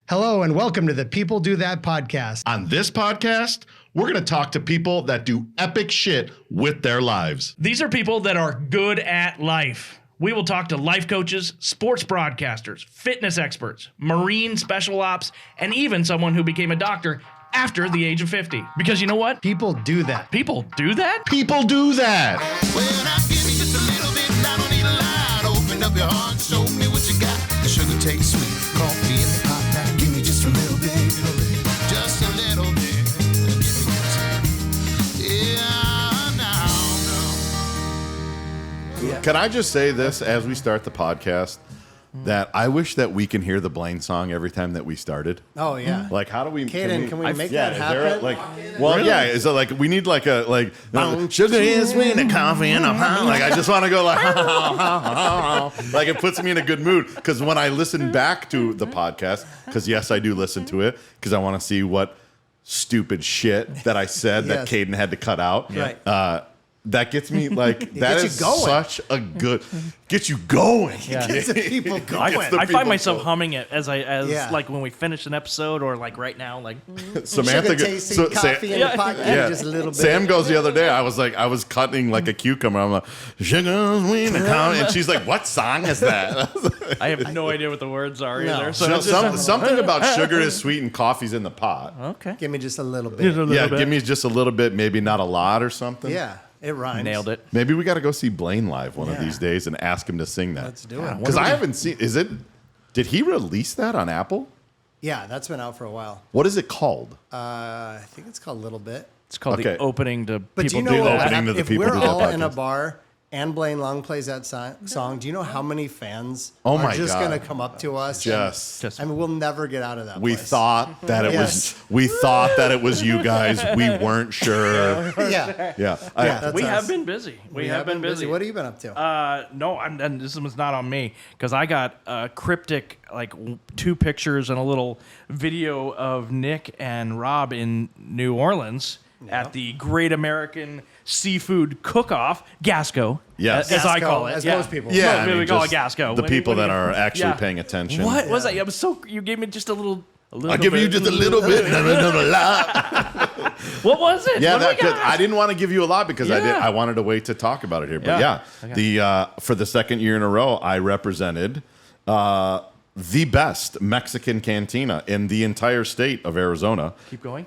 Hello and welcome to the People Do That podcast. On this podcast, we're going to talk to people that do epic shit with their lives. These are people that are good at life. We will talk to life coaches, sports broadcasters, fitness experts, Marine special ops, and even someone who became a doctor after the age of 50. Because you know what? People do that. People do that? People do that. Well, I give you just a little bit, I don't need a lot. Open up your heart, show me what you got. The sugar tastes sweet, coffee in the pot. Now give me just a little bit, just a little bit. Give me just, yeah, now. Can I just say this as we start the podcast? That I wish that we can hear the Blaine song every time that we started. Oh, yeah. Like, how do we... Kaden, can we make that is there happen? yeah, is it like, we need like a, sugar is sweet and coffee in a pot. Like, I just want to go like, like it puts me in a good mood. Because when I listen back to the podcast, because yes, I do listen to it, because I want to see what stupid shit that I said that Kaden had to cut out. Right. That gets me like that is such a good gets you going. Yeah. Gets the people going. I find myself humming it as like when we finish an episode or like right now, like Samantha coffee in the pot, just a little bit. Sam goes the other day. I was cutting like a cucumber. I'm like, sugar, sweet, and coffee, and she's like, "What song is that?" I have no idea what the words are either. So something about sugar is sweet and coffee's in the pot. Okay, give me just a little bit. Give me just a little bit, maybe not a lot or something. Yeah. It rhymes. Nailed it. Maybe we got to go see Blaine live one of these days and ask him to sing that. Let's do it. Because I haven't seen. Did he release that on Apple? Yeah, that's been out for a while. What is it called? I think it's called Little Bit. It's called the opening to But People do you know Do what? That. If we're all in a bar and Blaine Long plays that song, do you know how many fans are just going to come up to us? Just I mean, we'll never get out of that we place. thought that it was. We thought that it was you guys. We weren't sure. Yeah. We have been busy. We have been busy. What have you been up to? No, and this was not on me because I got cryptic, like 2 pictures and a little video of Nick and Rob in New Orleans at the Great American Seafood Cook-Off, Gasco, as I call it. As most people. Yeah, we call it Gasco. The people that are actually paying attention. What was that? I was so you gave me just a little. I'll give you just a little bit, not a lot. What was it? Yeah, I didn't want to give you a lot because I wanted to wait to talk about it here. But for the second year in a row, I represented the best Mexican cantina in the entire state of Arizona. Keep going.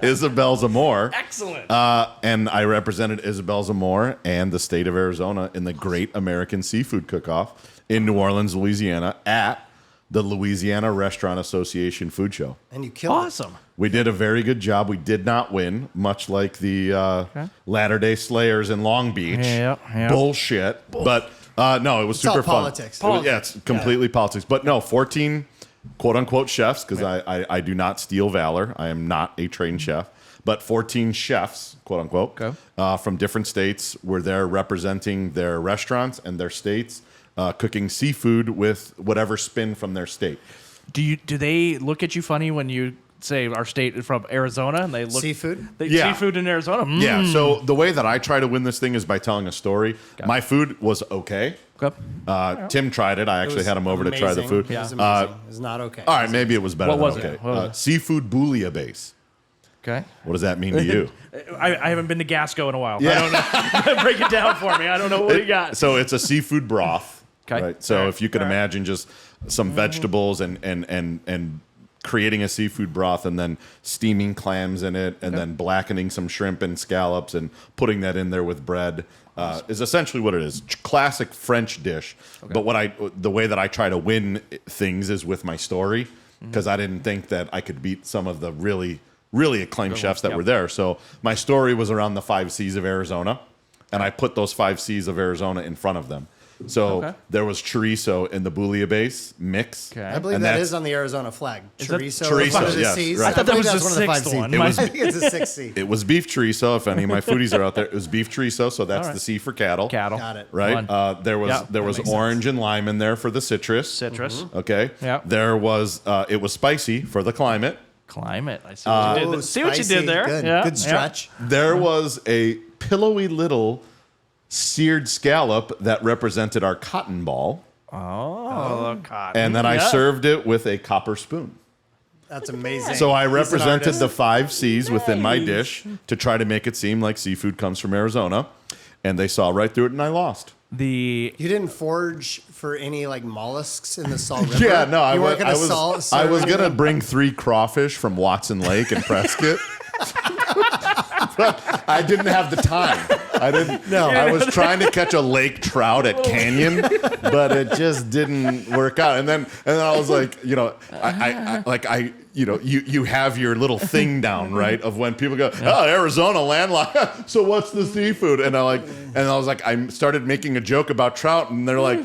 Isabel's Amor. Excellent. And I represented Isabel's Amor and the state of Arizona in the Great American Seafood Cook-Off in New Orleans, Louisiana, at the Louisiana Restaurant Association Food Show. And you killed it. Awesome. We did a very good job. We did not win, much like the Latter-day Slayers in Long Beach. Yeah. Bullshit. But no, it was super fun. Politics. It's completely politics. But no, 14 quote-unquote chefs, because I do not steal valor. I am not a trained chef. But 14 chefs, quote-unquote, from different states were there representing their restaurants and their states, cooking seafood with whatever spin from their state. Do they look at you funny when you say our state is from Arizona and they look seafood? Seafood in Arizona? Yeah, so the way that I try to win this thing is by telling a story. My food was okay. Tim tried it. I actually had him over to try the food. It was amazing. It was not okay. All right, maybe it was better What was than it? okay. Seafood bouillabaisse. Okay. What does that mean to you? I haven't been to Gasco in a while. Yeah. I don't know. Break it down for me. I don't know what you got. So it's a seafood broth. Okay. Right? So if you could imagine just some vegetables and creating a seafood broth and then steaming clams in it and then blackening some shrimp and scallops and putting that in there with bread is essentially what it is. Classic French dish. Okay. But the way that I try to win things is with my story, because I didn't think that I could beat some of the really, really acclaimed chefs that were there. So my story was around the 5 C's of Arizona, and I put those 5 C's of Arizona in front of them. So there was chorizo in the bouillabaisse mix. Okay. I believe that is on the Arizona flag. Chorizo, yes. C's. Right. I thought that was the one of the 5 sixth C's. one. I think it's a 6 C. It was beef chorizo. If any of my foodies are out there, it was beef chorizo. So that's the C for cattle. Got it. Right. There was orange and lime in there for the citrus. Okay. Yeah. There was it was spicy for the climate. I see what you did. See what you did there. Good, Yeah. good stretch. There was a pillowy little seared scallop that represented our cotton ball. Oh, cotton. And then I served it with a copper spoon. That's amazing. So I represented artist. the 5 C's within my dish to try to make it seem like seafood comes from Arizona. And they saw right through it, and I lost. You didn't forage for any like mollusks in the Salt River? Yeah, no, I was going to to bring 3 crawfish from Watson Lake in Prescott. But I didn't have the time. I was trying to catch a lake trout at Canyon, but it just didn't work out. And then I was like, you have your little thing down, right? Of when people go, oh, Arizona landlocked. So what's the seafood? And I was like, I started making a joke about trout, and they're like,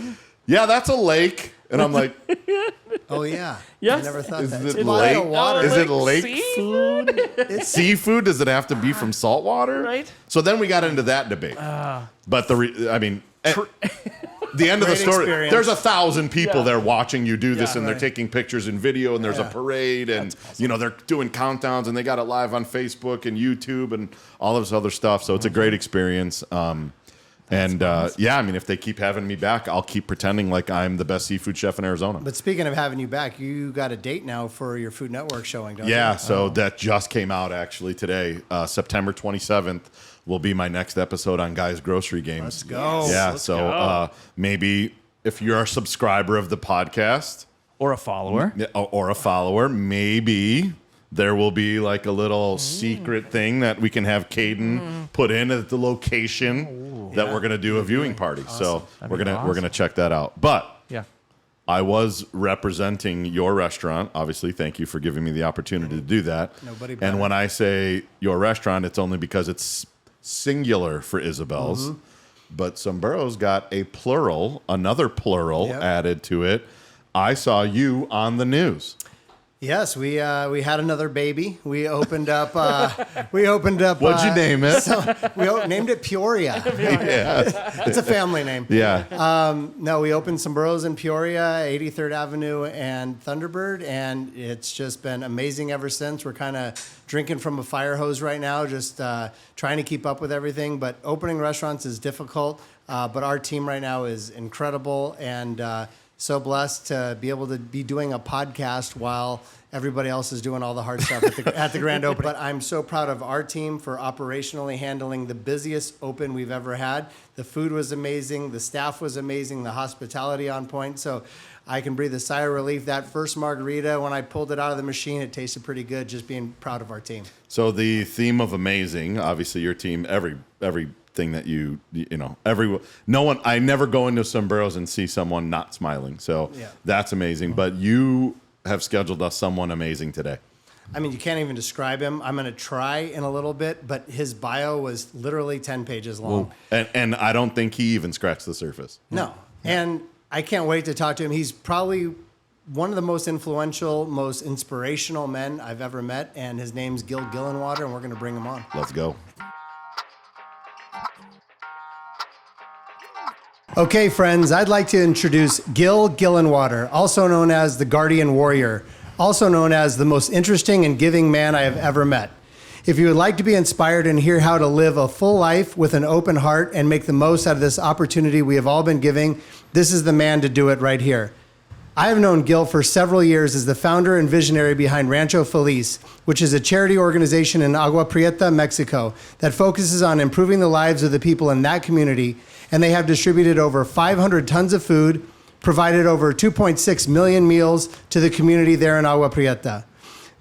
yeah, that's a lake. And I'm like, oh yeah, yes. I never thought is that. it lake? Water. Is it lake food? Seafood? Does it have to be from salt water? Right. So then we got into that debate. But the end of the story, experience. there's 1,000 people there watching you do this, and they're taking pictures and video, and there's a parade, and awesome. they're doing countdowns, and they got it live on Facebook and YouTube and all this other stuff. So it's a great experience. If they keep having me back, I'll keep pretending like I'm the best seafood chef in Arizona. But speaking of having you back, you got a date now for your Food Network showing, don't you? Yeah, so that just came out actually today. September 27th will be my next episode on Guys Grocery Games. Let's go. Yeah, Let's go. Maybe if you're a subscriber of the podcast Or a follower. maybe there will be like a little secret thing that we can have Kaden put in at the location that we're going to do a viewing party. Awesome. So we're going to check that out. But Yeah. I was representing your restaurant. Obviously, thank you for giving me the opportunity to do that. Nobody better. And when I say your restaurant, it's only because it's singular for Isabel's. But Sombrero's got another plural added to it. I saw you on the news. Yes, we had another baby. We opened up. What'd you name it? We named it Peoria. Yeah. It's a family name. Yeah. No, we opened Sombreros in Peoria, 83rd Avenue and Thunderbird, and it's just been amazing ever since. We're kind of drinking from a fire hose right now, just trying to keep up with everything. But opening restaurants is difficult, but our team right now is incredible, and so blessed to be able to be doing a podcast while everybody else is doing all the hard stuff at the grand opening. But I'm so proud of our team for operationally handling the busiest open we've ever had. The food was amazing. The staff was amazing. The hospitality on point. So I can breathe a sigh of relief. That first margarita, when I pulled it out of the machine, it tasted pretty good. Just being proud of our team. So the theme of amazing, obviously your team, everything that I never go into Sombreros and see someone not smiling. So that's amazing. But you have scheduled us someone amazing today. I mean, you can't even describe him. I'm going to try in a little bit, but his bio was literally 10 pages long. And I don't think he even scratched the surface. No. And I can't wait to talk to him. He's probably one of the most influential, most inspirational men I've ever met. And his name's Gil Gillenwater, and we're going to bring him on. Let's go. Okay, friends, I'd like to introduce Gil Gillenwater, also known as the Guardian Warrior, also known as the most interesting and giving man I have ever met. If you would like to be inspired and hear how to live a full life with an open heart and make the most out of this opportunity we have all been giving, this is the man to do it right here. I have known Gil for several years as the founder and visionary behind Rancho Feliz, which is a charity organization in Agua Prieta, Mexico, that focuses on improving the lives of the people in that community, and they have distributed over 500 tons of food, provided over 2.6 million meals to the community there in Agua Prieta.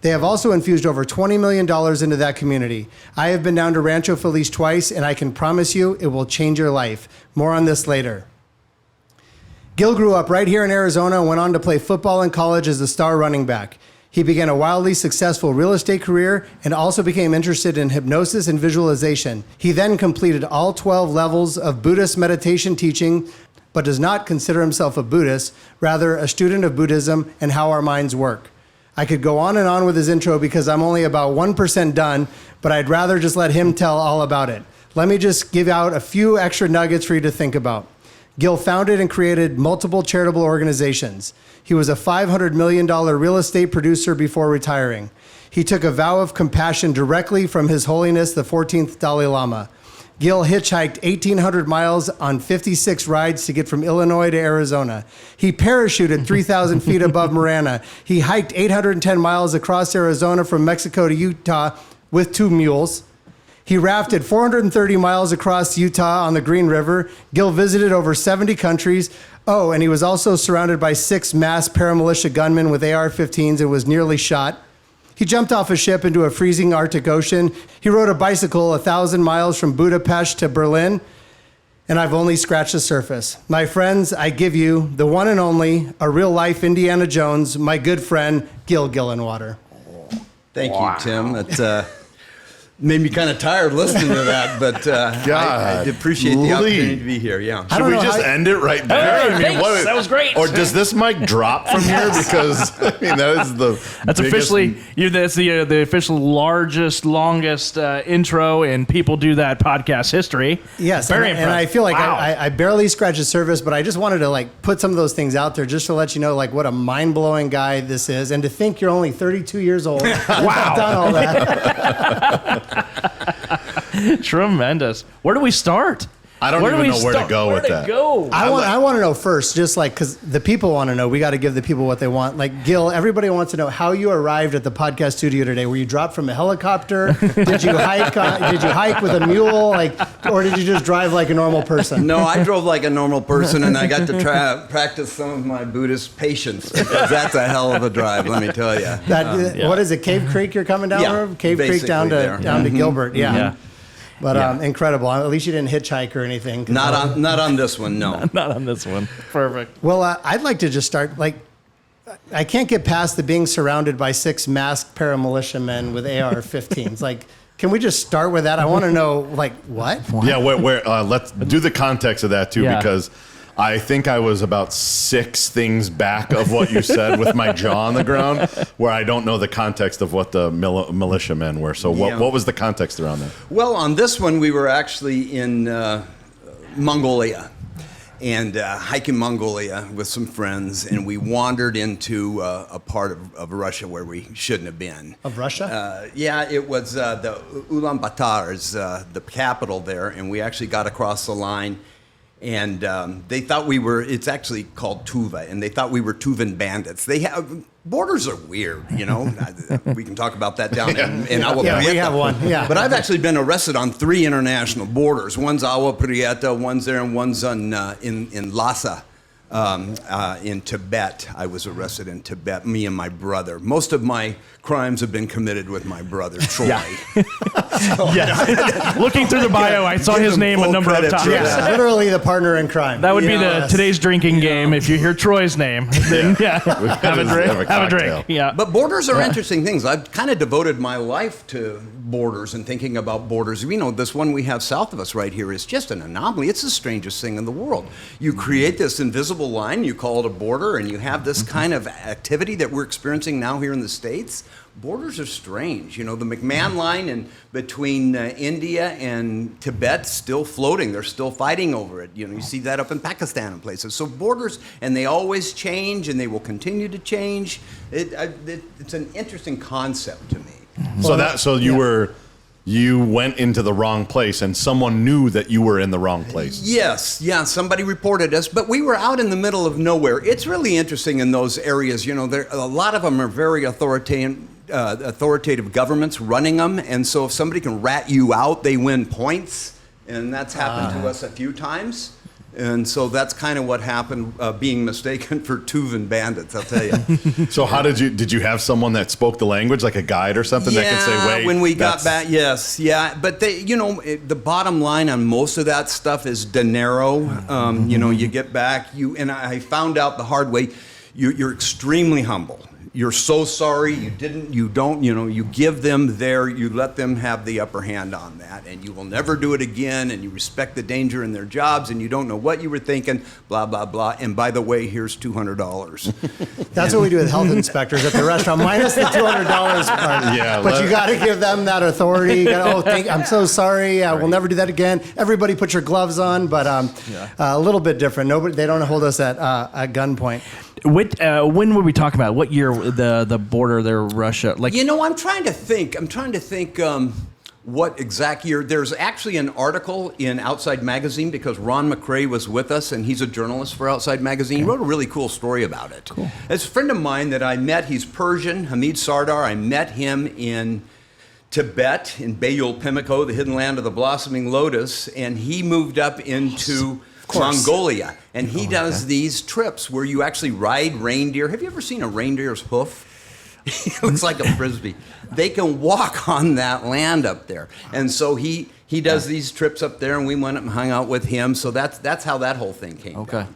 They have also infused over $20 million into that community. I have been down to Rancho Feliz twice, and I can promise you it will change your life. More on this later. Gil grew up right here in Arizona and went on to play football in college as a star running back. He began a wildly successful real estate career and also became interested in hypnosis and visualization. He then completed all 12 levels of Buddhist meditation teaching, but does not consider himself a Buddhist, rather a student of Buddhism and how our minds work. I could go on and on with his intro because I'm only about 1% done, but I'd rather just let him tell all about it. Let me just give out a few extra nuggets for you to think about. Gil founded and created multiple charitable organizations. He was a $500 million real estate producer before retiring. He took a vow of compassion directly from His Holiness the 14th Dalai Lama. Gil hitchhiked 1,800 miles on 56 rides to get from Illinois to Arizona. He parachuted 3,000 feet above Marana. He hiked 810 miles across Arizona from Mexico to Utah with 2 mules. He rafted 430 miles across Utah on the Green River. Gil visited over 70 countries. Oh, and he was also surrounded by 6 masked paramilitia gunmen with AR-15s and was nearly shot. He jumped off a ship into a freezing Arctic Ocean. He rode a bicycle 1,000 miles from Budapest to Berlin. And I've only scratched the surface. My friends, I give you the one and only, a real-life Indiana Jones, my good friend, Gil Gillenwater. Thank you, Tim. It made me kind of tired listening to that, but I appreciate the opportunity to be here. Yeah. Should we just end it right there? Hey, thanks. That was great. Or does this mic drop from here? Because I mean, that's biggest... officially that's the official largest, longest intro in People Do That podcast history. Yes, very and impressive. I feel like wow. I barely scratched the surface, but I just wanted to put some of those things out there just to let you know what a mind-blowing guy this is, and to think you're only 32 years old. Wow, done all that. Tremendous. Where do we start? I don't even know where to go with that. I want to know first, just because the people want to know. We got to give the people what they want. Like Gil, everybody wants to know how you arrived at the podcast studio today. Were you dropped from a helicopter? Did you hike? Did you hike with a mule? Or did you just drive like a normal person? No, I drove like a normal person, and I got to practice some of my Buddhist patience. Because that's a hell of a drive, let me tell you. What is it? Cave Creek you're coming down from? Cave Creek down to Gilbert. Yeah. But incredible. At least you didn't hitchhike or anything. Not on this one, no. Not on this one. Perfect. Well, I'd like to just start, I can't get past the being surrounded by 6 masked paramilitiamen with AR-15s. Can we just start with that? I want to know, what? Yeah, let's do the context of that, too, because I think I was about 6 things back of what you said with my jaw on the ground, where I don't know the context of what the militiamen were. So what was the context around that? Well, on this one, we were actually in Mongolia, and hiking Mongolia with some friends, and we wandered into a part of Russia where we shouldn't have been. Of Russia? It was the Ulaanbaatar is the capital there, and we actually got across the line. And they thought we were, it's actually called Tuva, and they thought we were Tuvan bandits. Borders are weird, We can talk about that down in Agua Prieta. Yeah, we have one, yeah. But I've actually been arrested on 3 international borders. One's Agua Prieta, one's there, and one's in Lhasa. In Tibet. I was arrested in Tibet, me and my brother. Most of my crimes have been committed with my brother, Troy. Yes. Looking through the bio, I saw his name a number of times. Yeah, literally the partner in crime. That would be today's drinking game. If you hear Troy's name, then have a drink. Have a drink. Yeah. But borders are interesting things. I've kind of devoted my life to borders and thinking about borders. This one we have south of us right here is just an anomaly. It's the strangest thing in the world. You create this invisible line, you call it a border, and you have this kind of activity that we're experiencing now here in the States. Borders are strange. The McMahon line between India and Tibet still floating. They're still fighting over it. You see that up in Pakistan and places. So borders, and they always change, and they will continue to change. It's an interesting concept to me. You went into the wrong place, and someone knew that you were in the wrong place. Yes, somebody reported us, but we were out in the middle of nowhere. It's really interesting in those areas. A lot of them are very authoritative governments running them, and so if somebody can rat you out, they win points, and that's happened to us a few times. And so that's kind of what happened, being mistaken for Tuvan bandits, I'll tell you. So how did you have someone that spoke the language, like a guide or something that could say, wait, when we got back, yes. But the bottom line on most of that stuff is dinero. You get back, and I found out the hard way, you're extremely humble. You're so sorry, you give them you let them have the upper hand on that, and you will never do it again, and you respect the danger in their jobs, and you don't know what you were thinking, blah, blah, blah, and by the way, here's $200. That's what we do with health inspectors at the restaurant, minus the $200 part. Yeah, but you got to give them that authority. I'm so sorry, we'll never do that again. Everybody put your gloves on, but a little bit different. They don't hold us at gunpoint. When were we talking about? What year the border there, Russia? I'm trying to think. what exact year. There's actually an article in Outside Magazine because Ron McCrae was with us, and he's a journalist for Outside Magazine. He wrote a really cool story about it. Cool. It's a friend of mine that I met. He's Persian, Hamid Sardar. I met him in Tibet, in Bayul Pimlico, the hidden land of the blossoming lotus, and he moved up into Mongolia. And he does these trips where you actually ride reindeer. Have you ever seen a reindeer's hoof? It looks like a frisbee. They can walk on that land up there, and so he does these trips up there, and we went up and hung out with him. So that's how that whole thing came. Okay. Down.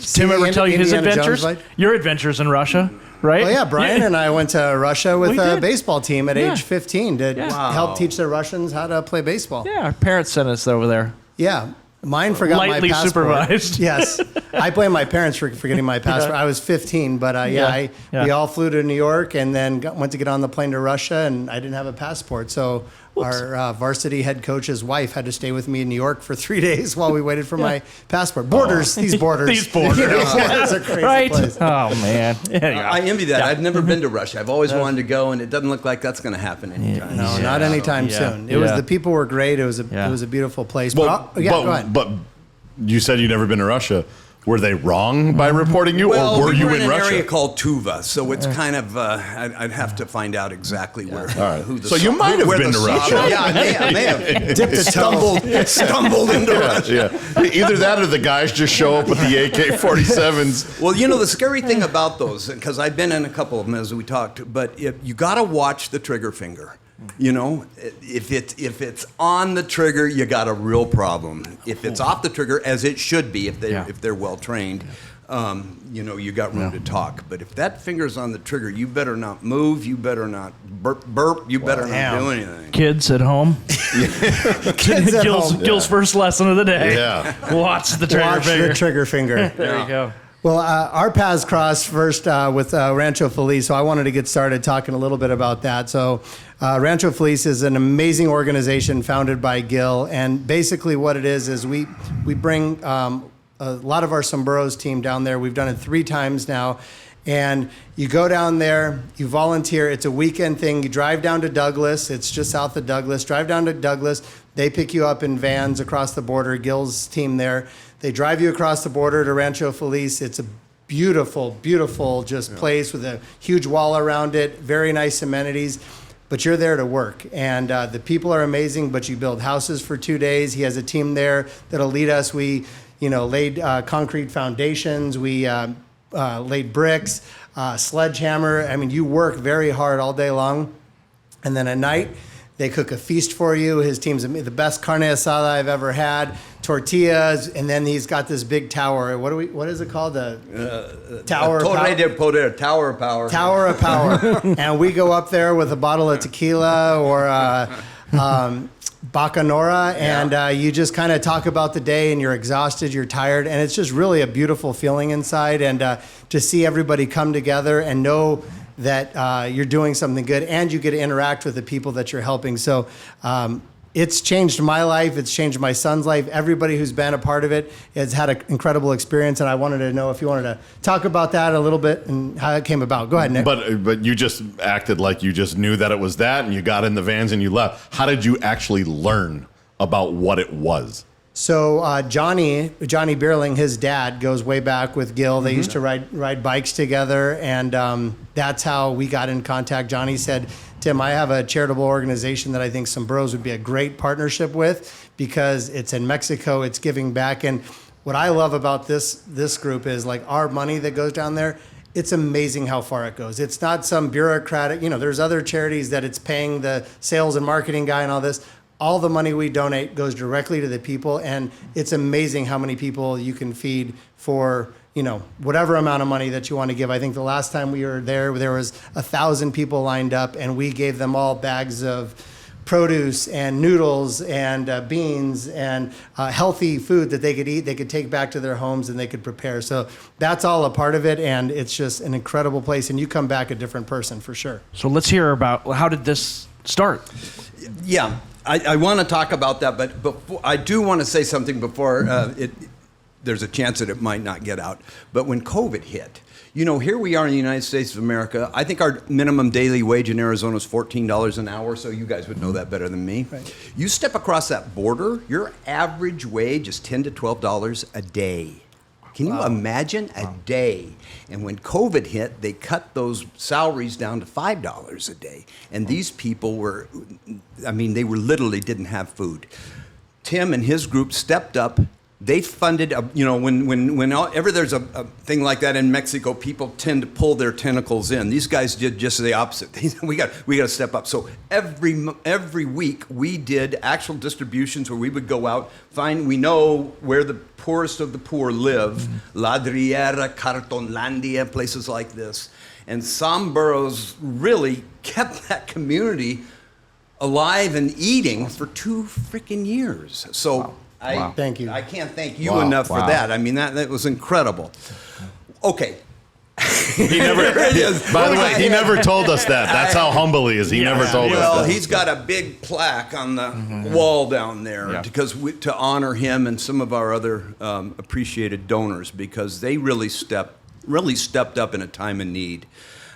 Tim ever tell you his Indiana adventures? Jones, Your adventures in Russia, right? Oh yeah, Brian and I went to Russia with We a did. baseball team at age 15 to Yeah. help teach the Russians how to play baseball. Yeah, our parents sent us over there. Yeah. Mine forgot Lightly my passport. supervised. Yes. I blame my parents for forgetting my passport. I was 15, but we all flew to New York and then went to get on the plane to Russia, and I didn't have a passport. So our varsity head coach's wife had to stay with me in New York for 3 days while we waited for my passport. Borders, these borders. These borders. You know, it's a crazy Right? place. Oh, man. Yeah, I envy that. I've never been to Russia. I've always wanted to go, and it doesn't look like that's going to happen anytime. No, not anytime soon. It was the people were great. It was a beautiful place. Go ahead. But you said you'd never been to Russia. Were they wrong by reporting you, Well, or were we you were in an Russia? area called Tuva, so it's kind of I'd have to find out exactly where. right. Who the So you might have where been the to Russia. Yeah, I may have Dipped a toe. stumbled into Russia. Yeah. Either that or the guys just show up with the AK-47s. Well, you know the scary thing about those, because I've been in a couple of them as we talked, but you got to watch the trigger finger. You know, if it's on the trigger, you got a real problem. If it's off the trigger, as it should be, if they're well trained, you know, you got room to talk. But if that finger's on the trigger, you better not move. You better not burp. You better not do anything. Kids at home. Kids at home. Gil's first lesson of the day. Yeah. Watch the trigger Watch finger. the trigger finger. There you go. Well, our paths crossed first with Rancho Feliz, so I wanted to get started talking a little bit about that. So Rancho Feliz is an amazing organization founded by Gil, and basically what it is we bring a lot of our sombreros team down there. We've done it 3 times now, and you go down there, you volunteer. It's a weekend thing. You drive down to Douglas. It's just south of Douglas. Drive down to Douglas. They pick you up in vans across the border. Gil's team there. They drive you across the border to Rancho Feliz. It's a beautiful, beautiful place with a huge wall around it, very nice amenities. But you're there to work, and the people are amazing, but you build houses for 2 days. He has a team there that'll lead us. We, laid concrete foundations. We laid bricks, sledgehammer. I mean, you work very hard all day long. And then at night, they cook a feast for you. His team's the best carne asada I've ever had. Tortillas, and then he's got this big tower. What is it called? The Tower of Torre Power. del Poder, Tower of Power. Tower of Power. And we go up there with a bottle of tequila or Bacanora, and you just kind of talk about the day, and you're exhausted, you're tired, and it's just really a beautiful feeling inside, and to see everybody come together and know that you're doing something good, and you get to interact with the people that you're helping. So it's changed my life. It's changed my son's life. Everybody who's been a part of it has had an incredible experience, and I wanted to know if you wanted to talk about that a little bit and how it came about. Go ahead, Nick. But you just acted like you just knew that it was that, and you got in the vans and you left. How did you actually learn about what it was? So Johnny Bierling, his dad, goes way back with Gil. They used to ride bikes together, and that's how we got in contact. Johnny said, Tim, I have a charitable organization that I think Sombreros would be a great partnership with because it's in Mexico, it's giving back. And what I love about this group is like our money that goes down there, it's amazing how far it goes. It's not some bureaucratic, there's other charities that it's paying the sales and marketing guy and all this. All the money we donate goes directly to the people, and it's amazing how many people you can feed for, whatever amount of money that you want to give. I think the last time we were there was 1,000 people lined up, and we gave them all bags of produce and noodles and beans and healthy food that they could eat, they could take back to their homes, and they could prepare. So that's all a part of it, and it's just an incredible place, and you come back a different person for sure. So let's hear about how did this start? Yeah, I want to talk about that, but before, I do want to say something before there's a chance that it might not get out. But when COVID hit, You know, here we are in the United States of America. I think our minimum daily wage in Arizona is $14 an hour, so you guys would know that better than me. Right. You step across that border, your average wage is $10 to $12 a day. Can you imagine a day? And when COVID hit, they cut those salaries down to $5 a day. And these people were, I mean, they were literally didn't have food. Tim and his group stepped up. They funded, you know, whenever there's a thing like that in Mexico, people tend to pull their tentacles in. These guys did just the opposite. we got to step up. So every week we did actual distributions where we would go out, we know where the poorest of the poor live, Ladriera, Cartonlandia, places like this. And Sam Burrows really kept that community alive and eating for 2 freaking years. So. Thank you. I can't thank you enough for that. I mean, that was incredible. Okay. He never. By the way, he never told us that. That's how humble he is. He never told us Well, that. he's got a big plaque on the wall down there because to honor him and some of our other appreciated donors because they really stepped up in a time of need.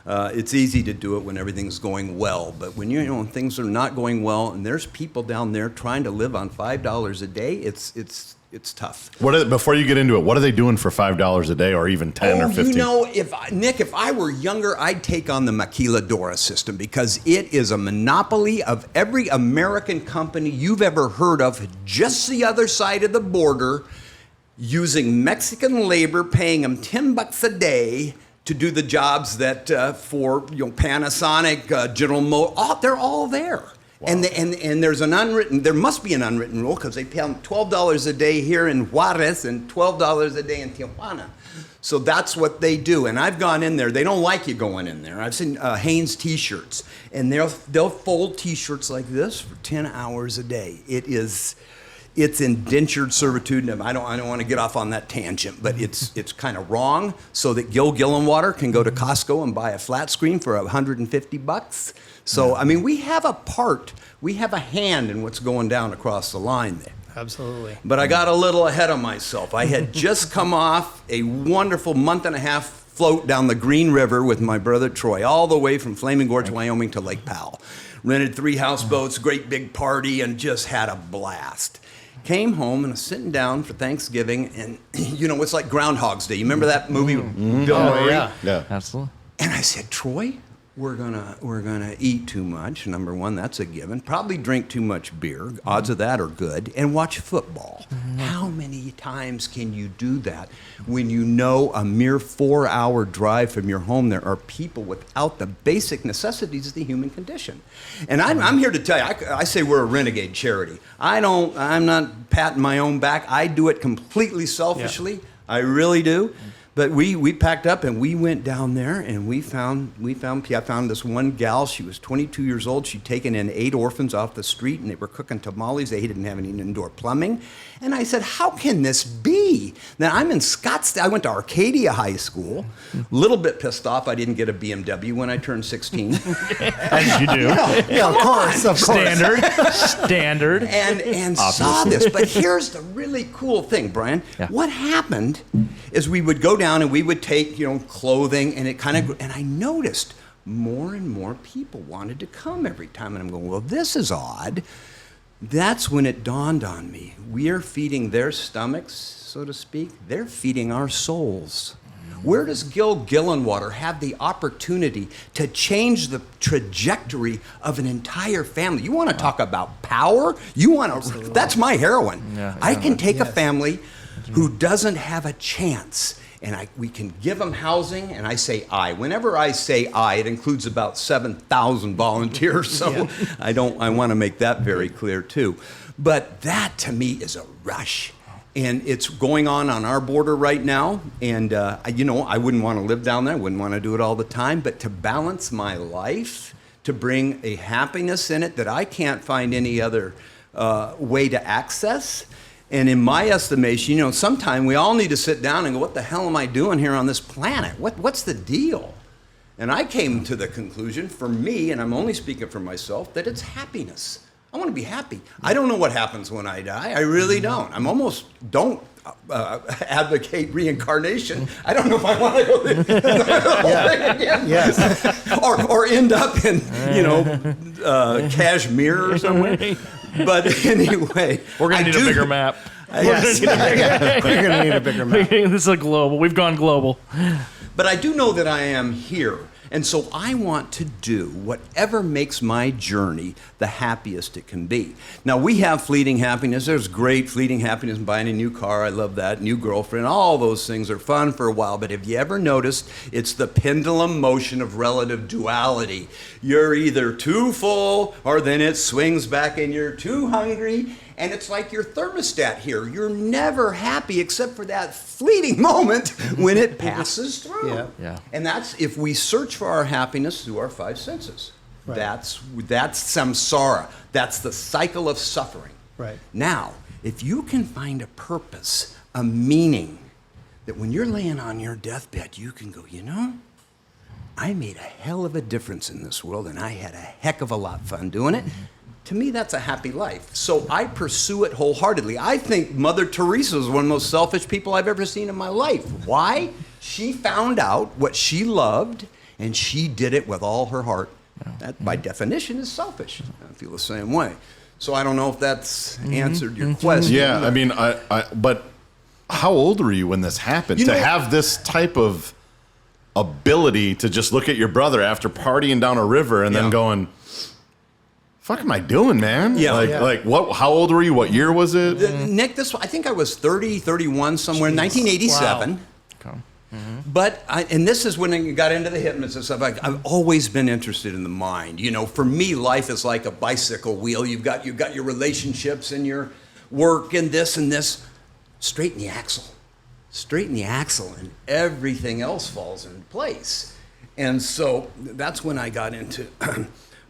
It's easy to do it when everything's going well, but when when things are not going well, and there's people down there trying to live on $5 a day, it's tough. Before you get into it, what are they doing for $5 a day, or even 10 or 15? You know, if I were younger, I'd take on the Maquiladora system because it is a monopoly of every American company you've ever heard of, just the other side of the border, using Mexican labor, paying them $10 a day. To do the jobs that for Panasonic, General Motors, they're all there. Wow. And there must be an unwritten rule because they pay them $12 a day here in Juarez and $12 a day in Tijuana. So that's what they do. And I've gone in there. They don't like you going in there. I've seen Hanes T-shirts, and they'll fold T-shirts like this for 10 hours a day. It's indentured servitude, and I don't want to get off on that tangent, but it's kind of wrong. So that Gil Gillenwater can go to Costco and buy a flat screen for $150. So I mean, we have a hand in what's going down across the line there. Absolutely. But I got a little ahead of myself. I had just come off a wonderful month and a half float down the Green River with my brother Troy, all the way from Flaming Gorge, Wyoming to Lake Powell. Rented 3 houseboats, great big party, and just had a blast. Came home and was sitting down for Thanksgiving, and it's like Groundhog's Day. You remember that movie with Bill Murray? Yeah, Absolutely. And I said, Troy, we're gonna eat too much. Number one, that's a given. Probably drink too much beer. Odds of that are good. And watch football. How many times can you do that when you know a mere 4-hour drive from your home there are people without the basic necessities of the human condition? And I'm here to tell you, I say we're a renegade charity. I'm not patting my own back. I do it completely selfishly. Yeah. I really do. But we packed up and we went down there and I found this one gal. She was 22 years old. She'd taken in 8 orphans off the street and they were cooking tamales. They didn't have any indoor plumbing. And I said, how can this be? Now I'm in Scottsdale. I went to Arcadia High School. A little bit pissed off I didn't get a BMW when I turned 16. As you do. Of course. Standard. And saw this. But here's the really cool thing, Brian. Yeah. What happened is we would go down and we would take, clothing, and and I noticed more and more people wanted to come every time. And I'm going, well, this is odd. That's when it dawned on me. We are feeding their stomachs, so to speak. They're feeding our souls. Where does Gil Gillenwater have the opportunity to change the trajectory of an entire family? You want to talk about power? That's my heroine. Yeah, I can take a family who doesn't have a chance, and we can give them housing, and I say I. Whenever I say I, it includes about 7,000 volunteers, so I want to make that very clear too. But that to me is a rush. And it's going on our border right now, and I wouldn't want to live down there, I wouldn't want to do it all the time, but to balance my life, to bring a happiness in it that I can't find any other way to access. And in my estimation, sometime we all need to sit down and go, what the hell am I doing here on this planet? What's the deal? And I came to the conclusion, for me, and I'm only speaking for myself, that it's happiness. I want to be happy. I don't know what happens when I die. I really don't. I'm almost don't advocate reincarnation. I don't know if I want to go there. Again. Yes. or end up in, Kashmir or somewhere. But anyway. We're going to need a bigger map. Yes. We're going to need a bigger map. This is a global. We've gone global. But I do know that I am here. And so I want to do whatever makes my journey the happiest it can be. Now, we have fleeting happiness. There's great fleeting happiness in buying a new car. I love that. New girlfriend. All those things are fun for a while. But have you ever noticed it's the pendulum motion of relative duality? You're either too full or then it swings back and you're too hungry. And it's like your thermostat here. You're never happy except for that fleeting moment when it passes through. Yeah. And that's if we search for our happiness through our five senses. Right. That's samsara. That's the cycle of suffering. Right. Now, if you can find a purpose, a meaning, that when you're laying on your deathbed, you can go, I made a hell of a difference in this world, and I had a heck of a lot of fun doing it. To me, that's a happy life. So I pursue it wholeheartedly. I think Mother Teresa is one of the most selfish people I've ever seen in my life. Why? She found out what she loved, and she did it with all her heart. That, by definition, is selfish. I feel the same way. So I don't know if that's answered your question. Yeah, I mean, but how old were you when this happened? To have this type of ability to just look at your brother after partying down a river and then going, fuck am I doing, man? Yeah. Like what? How old were you? What year was it? Nick, I think I was 30, 31, somewhere in 1987. Wow. Okay. But and this is when I got into the hypnosis stuff. I've always been interested in the mind. For me, life is like a bicycle wheel. You've got your relationships and your work and this and this. Straighten the axle. Straighten the axle, and everything else falls into place. And so that's when I got into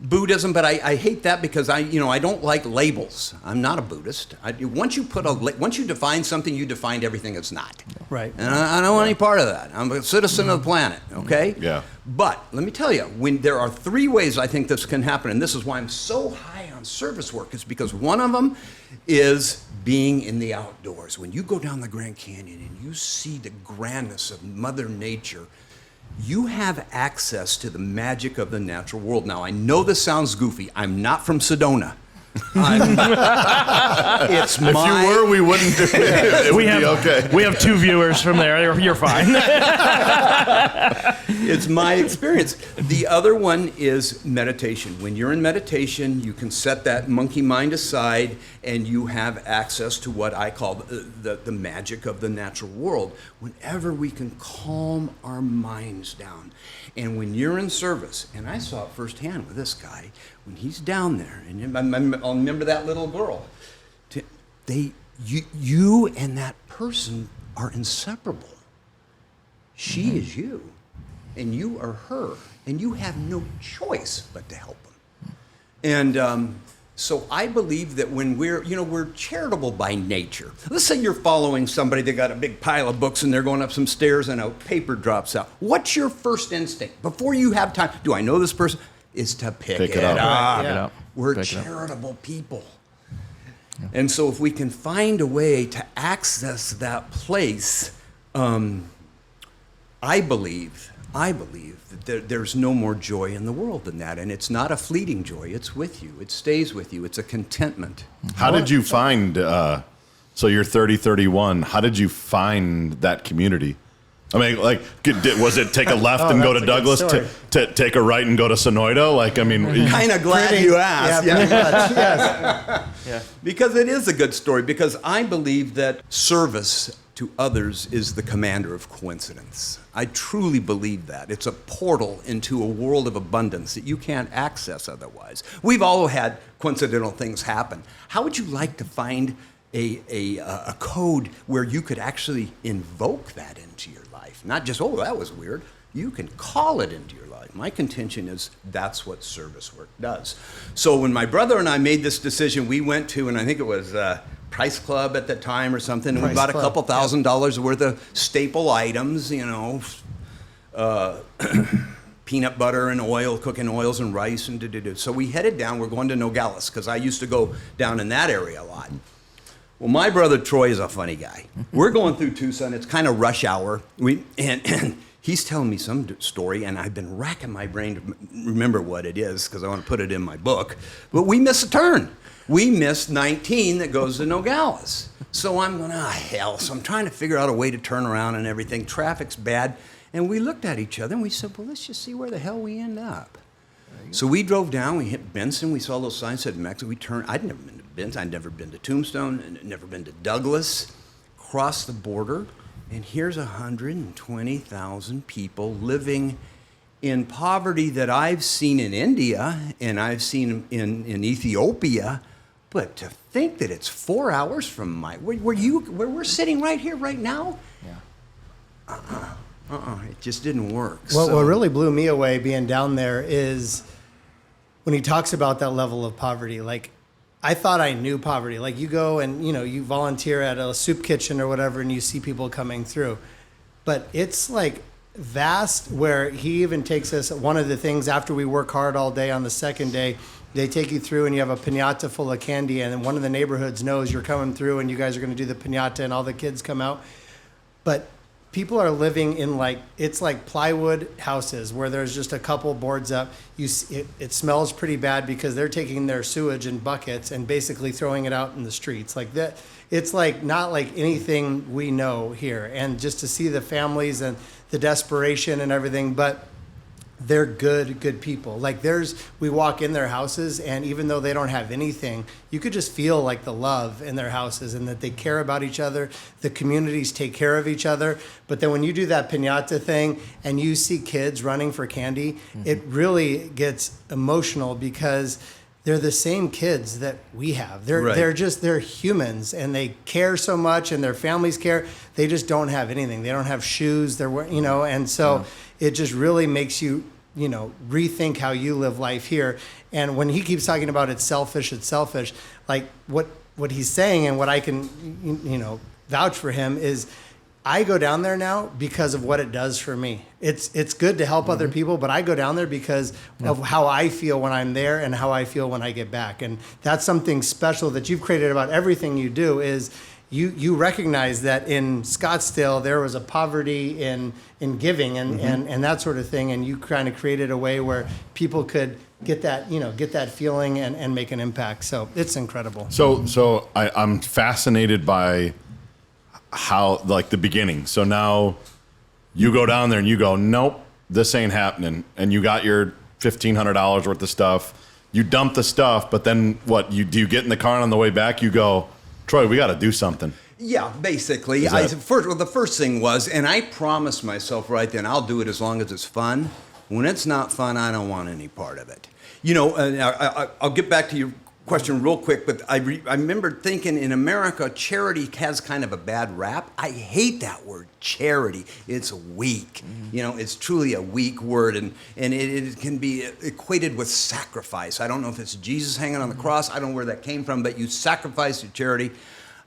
Buddhism, but I hate that because I don't like labels. I'm not a Buddhist. Once you define something, you defined everything it's not. Right. And I don't want any part of that. I'm a citizen of the planet, okay? Yeah. But let me tell you, when there are three ways I think this can happen, and this is why I'm so high on service work, is because one of them is being in the outdoors. When you go down the Grand Canyon and you see the grandness of Mother Nature, you have access to the magic of the natural world. Now, I know this sounds goofy. I'm not from Sedona. It's If you were, we wouldn't do it. It would be okay. We have 2 viewers from there. You're fine. It's my experience. The other one is meditation. When you're in meditation, you can set that monkey mind aside and you have access to what I call the magic of the natural world. Whenever we can calm our minds down. And when you're in service, and I saw it firsthand with this guy, when he's down there, and I'll remember that little girl, you and that person are inseparable. She is you, and you are her, and you have no choice but to help them. And so I believe that when we're charitable by nature. Let's say you're following somebody that got a big pile of books and they're going up some stairs and a paper drops out. What's your first instinct before you have time? Do I know this person? Is to pick it up. Pick it up. We're Pick it up. charitable people. Yeah. And so if we can find a way to access that place, I believe that there's no more joy in the world than that. And it's not a fleeting joy. It's with you. It stays with you. It's a contentment. How did you find, so you're 30, 31, how did you find that community? I mean, like, was it take a left and go to Douglas, to take a right and go to Sonoyta? Like, I mean, Kind of glad you asked. Yeah, pretty much, yes. Yeah. Because it is a good story, because I believe that service to others is the commander of coincidence. I truly believe that. It's a portal into a world of abundance that you can't access otherwise. We've all had coincidental things happen. How would you like to find a code where you could actually invoke that into your life? Not just, oh, that was weird. You can call it into your life. My contention is that's what service work does. So when my brother and I made this decision, we went to, and I think it was Price Club at the time or something, and we bought a couple $1,000s worth of staple items, peanut butter and oil, cooking oils and rice and do. So we headed down. We're going to Nogales because I used to go down in that area a lot. Well, my brother Troy is a funny guy. We're going through Tucson. It's kind of rush hour. And he's telling me some story, and I've been racking my brain to remember what it is because I want to put it in my book. But we miss a turn. We missed 19 that goes to Nogales. So I'm going, hell. So I'm trying to figure out a way to turn around and everything. Traffic's bad. And we looked at each other and we said, well, let's just see where the hell we end up. So we drove down, we hit Benson, we saw those signs that said Mexico. We turned, I'd never been to Benson, I'd never been to Tombstone, never been to Douglas. Crossed the border, and here's 120,000 people living in poverty that I've seen in India and I've seen in Ethiopia. But to think that it's 4 hours from where we're sitting right here, right now? Yeah. It just didn't work. What really blew me away being down there is when he talks about that level of poverty. Like, I thought I knew poverty. Like, you go and, you volunteer at a soup kitchen or whatever, and you see people coming through. But it's like vast, where he even takes us, one of the things after we work hard all day on the second day, they take you through and you have a piñata full of candy, and then one of the neighborhoods knows you're coming through and you guys are going to do the piñata, and all the kids come out. But people are living in it's like plywood houses where there's just a couple boards up. It smells pretty bad because they're taking their sewage in buckets and basically throwing it out in the streets like that. It's like not like anything we know here. And just to see the families and the desperation and everything, but they're good people. Like, we walk in their houses, and even though they don't have anything, you could just feel like the love in their houses and that they care about each other. The communities take care of each other. But then when you do that piñata thing and you see kids running for candy, it really gets emotional because they're the same kids that we have. They're humans, and they care so much, and their families care. They just don't have anything. They don't have shoes. And so it just really makes you, rethink how you live life here. And when he keeps talking about it's selfish, like what he's saying, and what I can, vouch for him is, I go down there now because of what it does for me. It's good to help other people, but I go down there because of how I feel when I'm there and how I feel when I get back. And that's something special that you've created about everything you do, is you recognize that in Scottsdale there was a poverty in giving and that sort of thing, and you kind of created a way where people could get that feeling and make an impact. So it's incredible. So I'm fascinated by how, like, the beginning. So now you go down there and you go, nope, this ain't happening. And you got your $1,500 worth of stuff. You dump the stuff, but then what? Do you get in the car and on the way back you go, Troy, we got to do something? Yeah, basically. The first thing was, and I promised myself right then, I'll do it as long as it's fun. When it's not fun, I don't want any part of it. I'll get back to your question real quick, but I remember thinking, in America, charity has kind of a bad rap. I hate that word, charity. It's weak. It's truly a weak word, and it can be equated with sacrifice. I don't know if it's Jesus hanging on the cross. I don't know where that came from, but you sacrifice your charity.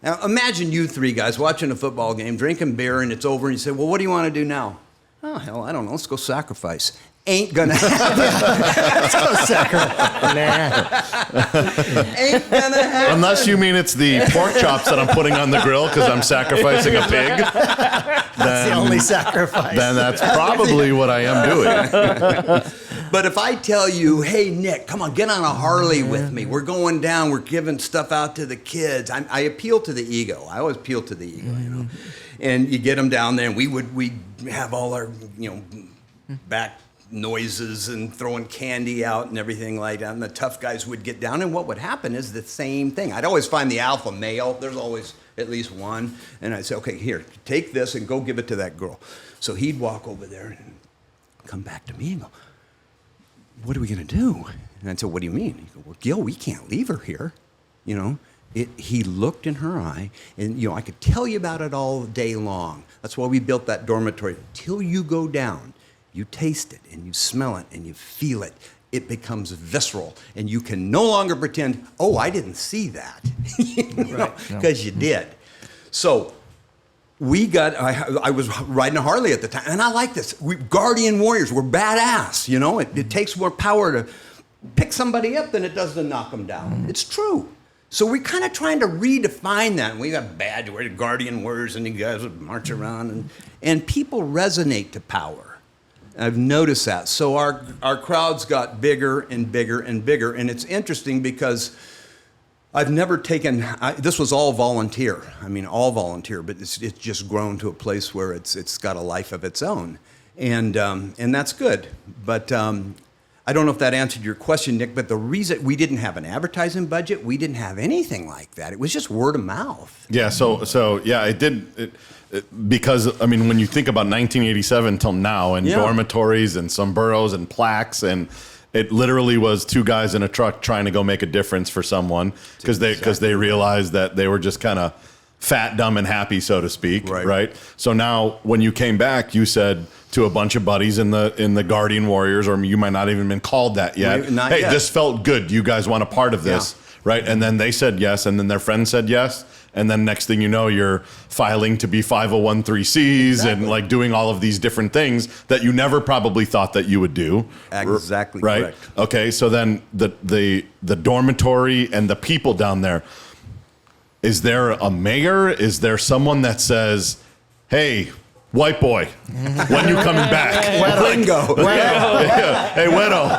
Now, imagine you three guys watching a football game, drinking beer, and it's over, and you say, well, what do you want to do now? Oh, hell, I don't know. Let's go sacrifice. Ain't gonna happen. Let's go sacrifice. Ain't gonna happen. Unless you mean it's the pork chops that I'm putting on the grill because I'm sacrificing a pig. That's the only sacrifice. Then that's probably what I am doing. But if I tell you, hey, Nick, come on, get on a Harley with me. We're going down. We're giving stuff out to the kids. I appeal to the ego. I always appeal to the ego, And you get them down there, and we have all our, back noises and throwing candy out and everything like that. And the tough guys would get down, and what would happen is the same thing. I'd always find the alpha male. There's always at least one. And I'd say, okay, here, take this and go give it to that girl. So he'd walk over there and come back to me and go, what are we going to do? And I'd say, what do you mean? He'd go, well, Gil, we can't leave her here. He looked in her eye, and I could tell you about it all day long. That's why we built that dormitory. Till you go down, you taste it, and you smell it, and you feel it. It becomes visceral, and you can no longer pretend, oh, I didn't see that, because you did. So I was riding a Harley at the time, and I like this. We guardian warriors, we're badass, you know? It takes more power to pick somebody up than it does to knock them down. It's true. So we're kind of trying to redefine that. And we got badge, we're guardian warriors, and you guys would march around, and people resonate to power. I've noticed that. So our crowds got bigger and bigger and bigger, and it's interesting because I've never taken, this was all volunteer. I mean, all volunteer, but it's just grown to a place where it's got a life of its own. And that's good. But I don't know if that answered your question, Nick, but the reason we didn't have an advertising budget, we didn't have anything like that. It was just word of mouth. Yeah, so yeah, it did. Because, I mean, when you think about 1987 till now, and dormitories and sombreros and plaques, and it literally was two guys in a truck trying to go make a difference for someone because they realized that they were just kind of fat, dumb, and happy, so to speak, right? So now, when you came back, you said to a bunch of buddies in the Guardian Warriors, or you might not even been called that yet. Hey, this felt good. You guys want a part of this, right? And then they said yes, and then their friends said yes, and then next thing you know, you're filing to be 501(c)(3)s and like doing all of these different things that you never probably thought that you would do. Exactly right? Correct. Okay, so then the dormitory and the people down there. Is there a mayor? Is there someone that says, "Hey, white boy, when you coming back?" Bingo. Hey, Wedo.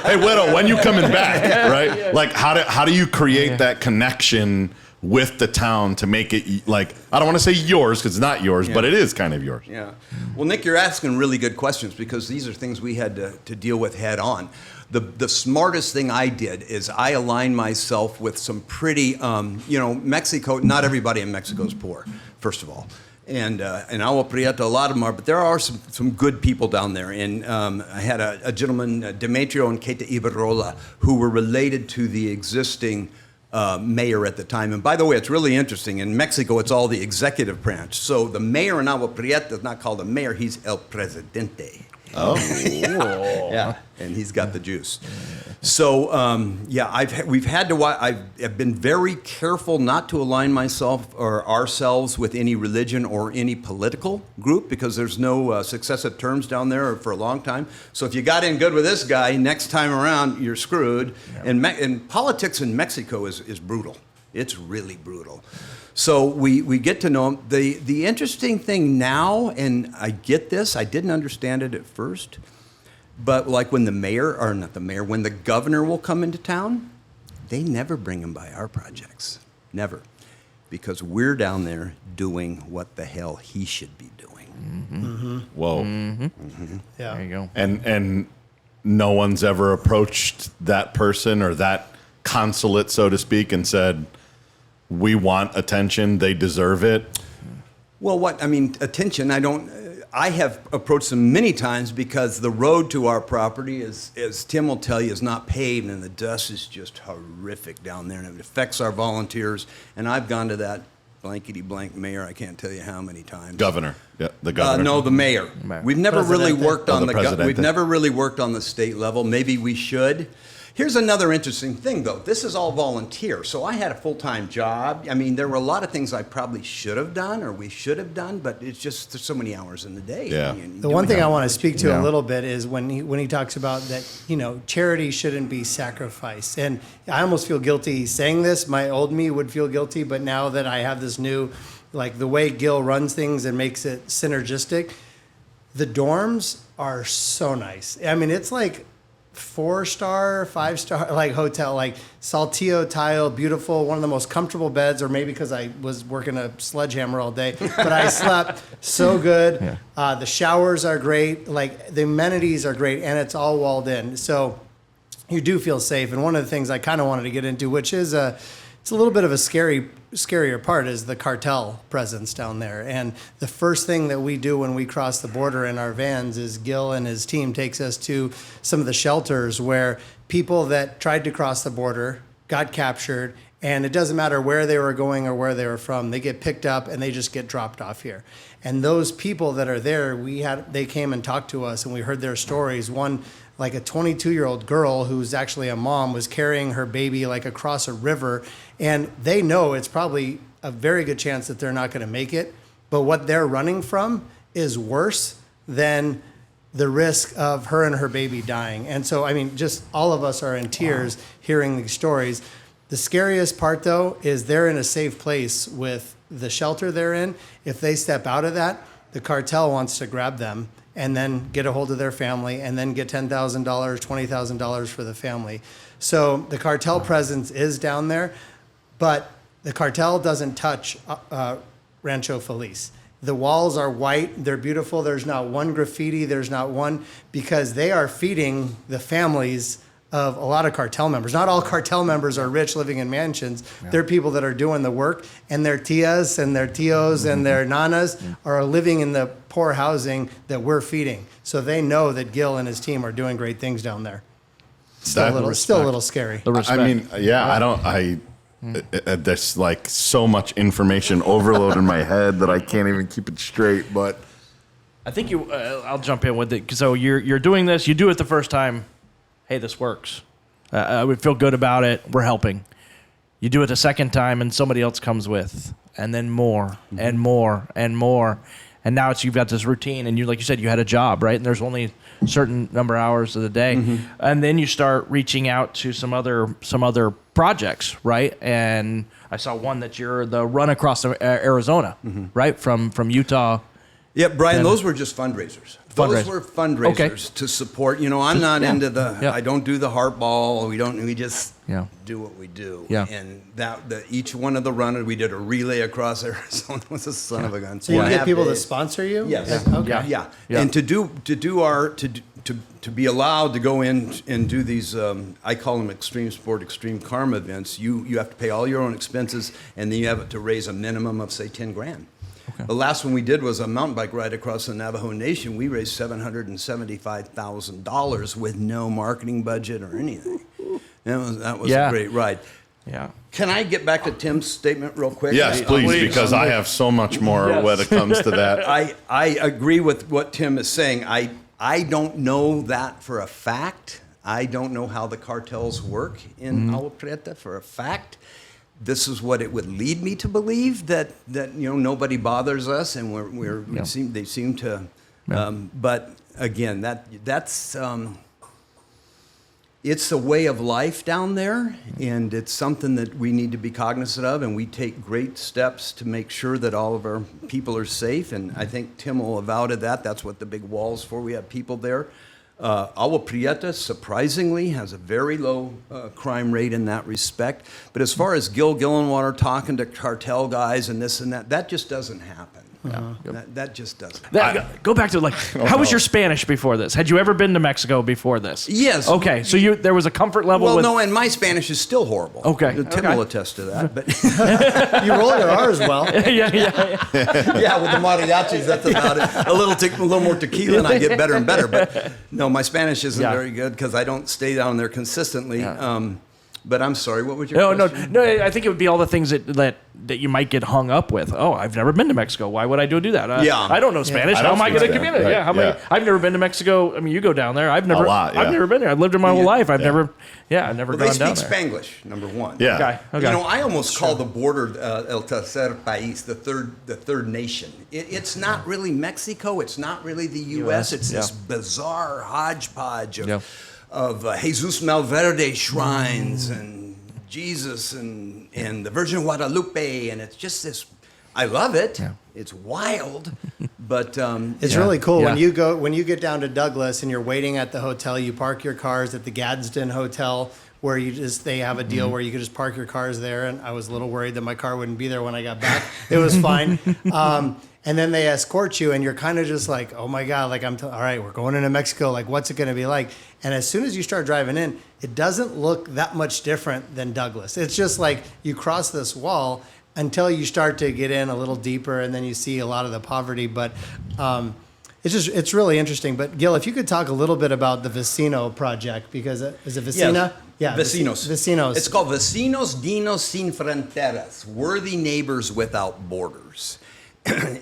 Hey, Wedo, when you coming back? Right? Like, how do you create that connection with the town to make it, like, I don't want to say yours because it's not yours, but it is kind of yours. Yeah. Well, Nick, you're asking really good questions because these are things we had to deal with head on. The smartest thing I did is I aligned myself with some pretty, Mexico, not everybody in Mexico is poor, first of all. And Agua Prieta, a lot of them are, but there are some good people down there. And I had a gentleman, Demetrio and Kayla Ibarrola, who were related to the existing mayor at the time. And by the way, it's really interesting. In Mexico, it's all the executive branch. So the mayor in Agua Prieta is not called a mayor, he's El Presidente. Oh. Yeah, and he's got the juice. So, I've been very careful not to align myself or ourselves with any religion or any political group because there's no successive terms down there for a long time. So if you got in good with this guy, next time around, you're screwed. Yeah. And politics in Mexico is brutal. It's really brutal. So we get to know him. The interesting thing now, and I get this, I didn't understand it at first, but like when when the governor will come into town, they never bring him by our projects. Never. Because we're down there doing what the hell he should be doing. Mm-hmm. Mm-hmm. Whoa. Mm-hmm. Mm-hmm. Yeah. There you go. And no one's ever approached that person or that consulate, so to speak, and said, "We want attention. They deserve it." Well, attention, I have approached them many times because the road to our property is, as Tim will tell you, is not paved and the dust is just horrific down there and it affects our volunteers. And I've gone to that blankety blank mayor, I can't tell you how many times. Governor. Yeah, the governor. No, the mayor. We've never really worked on We've never really worked on the state level. Maybe we should. Here's another interesting thing, though. This is all volunteer, so I had a full-time job. I mean, there were a lot of things I probably should have done or we should have done, but it's just there's so many hours in the day. Yeah. The one thing I want to speak to a little bit is when he talks about that, charity shouldn't be sacrificed. And I almost feel guilty saying this. My old me would feel guilty, but now that I have this new, like the way Gil runs things and makes it synergistic, the dorms are so nice. I mean, it's like 4-star, 5-star, like hotel, like Saltillo tile, beautiful, one of the most comfortable beds, or maybe because I was working a sledgehammer all day, but I slept so good. Yeah. The showers are great, like the amenities are great, and it's all walled in. So you do feel safe. And one of the things I kind of wanted to get into, which is it's a little bit of a scarier part, is the cartel presence down there. And the first thing that we do when we cross the border in our vans is Gil and his team takes us to some of the shelters where people that tried to cross the border got captured, and it doesn't matter where they were going or where they were from, they get picked up and they just get dropped off here. And those people that are there, they came and talked to us and we heard their stories. One, like a 22-year-old girl who's actually a mom, was carrying her baby like across a river, and they know it's probably a very good chance that they're not going to make it, but what they're running from is worse than the risk of her and her baby dying. And so, I mean, just all of us are in tears hearing these stories. The scariest part, though, is they're in a safe place with the shelter they're in. If they step out of that, the cartel wants to grab them and then get a hold of their family and then get $10,000, $20,000 for the family. So the cartel presence is down there, but the cartel doesn't touch Rancho Feliz. The walls are white. They're beautiful. There's not one graffiti. There's not one, because they are feeding the families of a lot of cartel members. Not all cartel members are rich living in mansions. Yeah. They're people that are doing the work, and their tias and their tios and their nanas are living in the poor housing that we're feeding. So they know that Gil and his team are doing great things down there. Still a little scary. I mean, yeah. There's like so much information overload in my head that I can't even keep it straight. But I think I'll jump in with it. So you're doing this. You do it the first time. Hey, this works. I would feel good about it. We're helping. You do it the second time, and somebody else comes with, and then more and more and more. And now you've got this routine, and like you said, you had a job, right? And there's only a certain number of hours of the day, and then you start reaching out to some other projects, right? And I saw one that you're the run across Arizona, right, from Utah. Yeah, Brian, those were just fundraisers. Those were fundraisers to support. You know, I'm not into the. Yeah. I don't do the heart ball. We just do what we do. Yeah. And each one of the runners, we did a relay across Arizona. Was a son of a gun. So you get people to sponsor you? Yes. Okay. Yeah. And to be allowed to go in and do these, I call them extreme sport, extreme karma events. You have to pay all your own expenses, and then you have to raise a minimum of say $10,000. Okay. The last one we did was a mountain bike ride across the Navajo Nation. We raised $775,000 with no marketing budget or anything. That was a great ride. Yeah. Can I get back to Tim's statement real quick? Yes, please, because I have so much more when it comes to that. I agree with what Tim is saying. I don't know that for a fact. I don't know how the cartels work in Agua Prieta for a fact. This is what it would lead me to believe, that nobody bothers us, and they seem to. But again, that's it's a way of life down there, and it's something that we need to be cognizant of, and we take great steps to make sure that all of our people are safe. And I think Tim will avow to that. That's what the big wall's for. We have people there. Agua Prieta, surprisingly, has a very low crime rate in that respect. But as far as Gil Gillenwater talking to cartel guys and this and that, that just doesn't happen. That just doesn't. Go back to how was your Spanish before this? Had you ever been to Mexico before this? Yes. Okay, so there was a comfort level. Well, no, and my Spanish is still horrible. Okay. Tim will attest to that. But you roll your R's well. Yeah, with the mariachis, that's about it. A little more tequila, and I get better and better. But no, my Spanish isn't very good because I don't stay down there consistently. Yeah. But I'm sorry, what was your question? No, I think it would be all the things that you might get hung up with. Oh, I've never been to Mexico. Why would I do that? I don't know Spanish. How am I going to communicate? Right. I've never been to Mexico. I mean, you go down there. I've never been there. I've lived there my whole life. I've never gone down there. They speak Spanglish, number one. Yeah. Okay. I almost call the border El Tercer País, the third nation. It's not really Mexico. It's not really the U.S. It's this bizarre hodgepodge of Jesus Malverde shrines and Jesus and the Virgin Guadalupe, and it's just this. I love it. Yeah. It's wild, but it's really cool when you get down to Douglas and you're waiting at the hotel. You park your cars at the Gadsden Hotel, where they have a deal where you can just park your cars there. And I was a little worried that my car wouldn't be there when I got back. It was fine. And then they escort you, and you're kind of just like, oh my God, all right, we're going into Mexico. Like, what's it going to be like? And as soon as you start driving in, it doesn't look that much different than Douglas. It's just like you cross this wall until you start to get in a little deeper, and then you see a lot of the poverty. But it's really interesting. But Gil, if you could talk a little bit about the Vicino project, because is it Vicina? Yeah, Vecinos. Vecinos. It's called Vecinos Dinos Sin Fronteras, Worthy Neighbors Without Borders.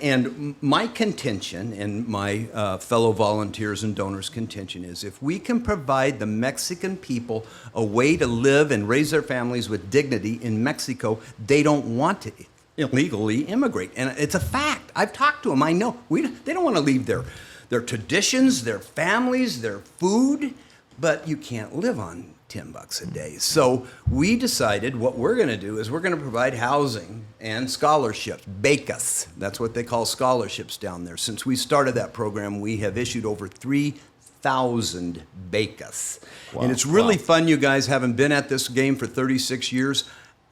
And my contention and my fellow volunteers and donors' contention is if we can provide the Mexican people a way to live and raise their families with dignity in Mexico, they don't want to illegally immigrate. And it's a fact. I've talked to them. I know. They don't want to leave their traditions, their families, their food, but you can't live on $10 a day. So we decided what we're going to do is we're going to provide housing and scholarships, becas. That's what they call scholarships down there. Since we started that program, we have issued over 3,000 becas. Wow. And it's really fun, you guys, having been at this game for 36 years.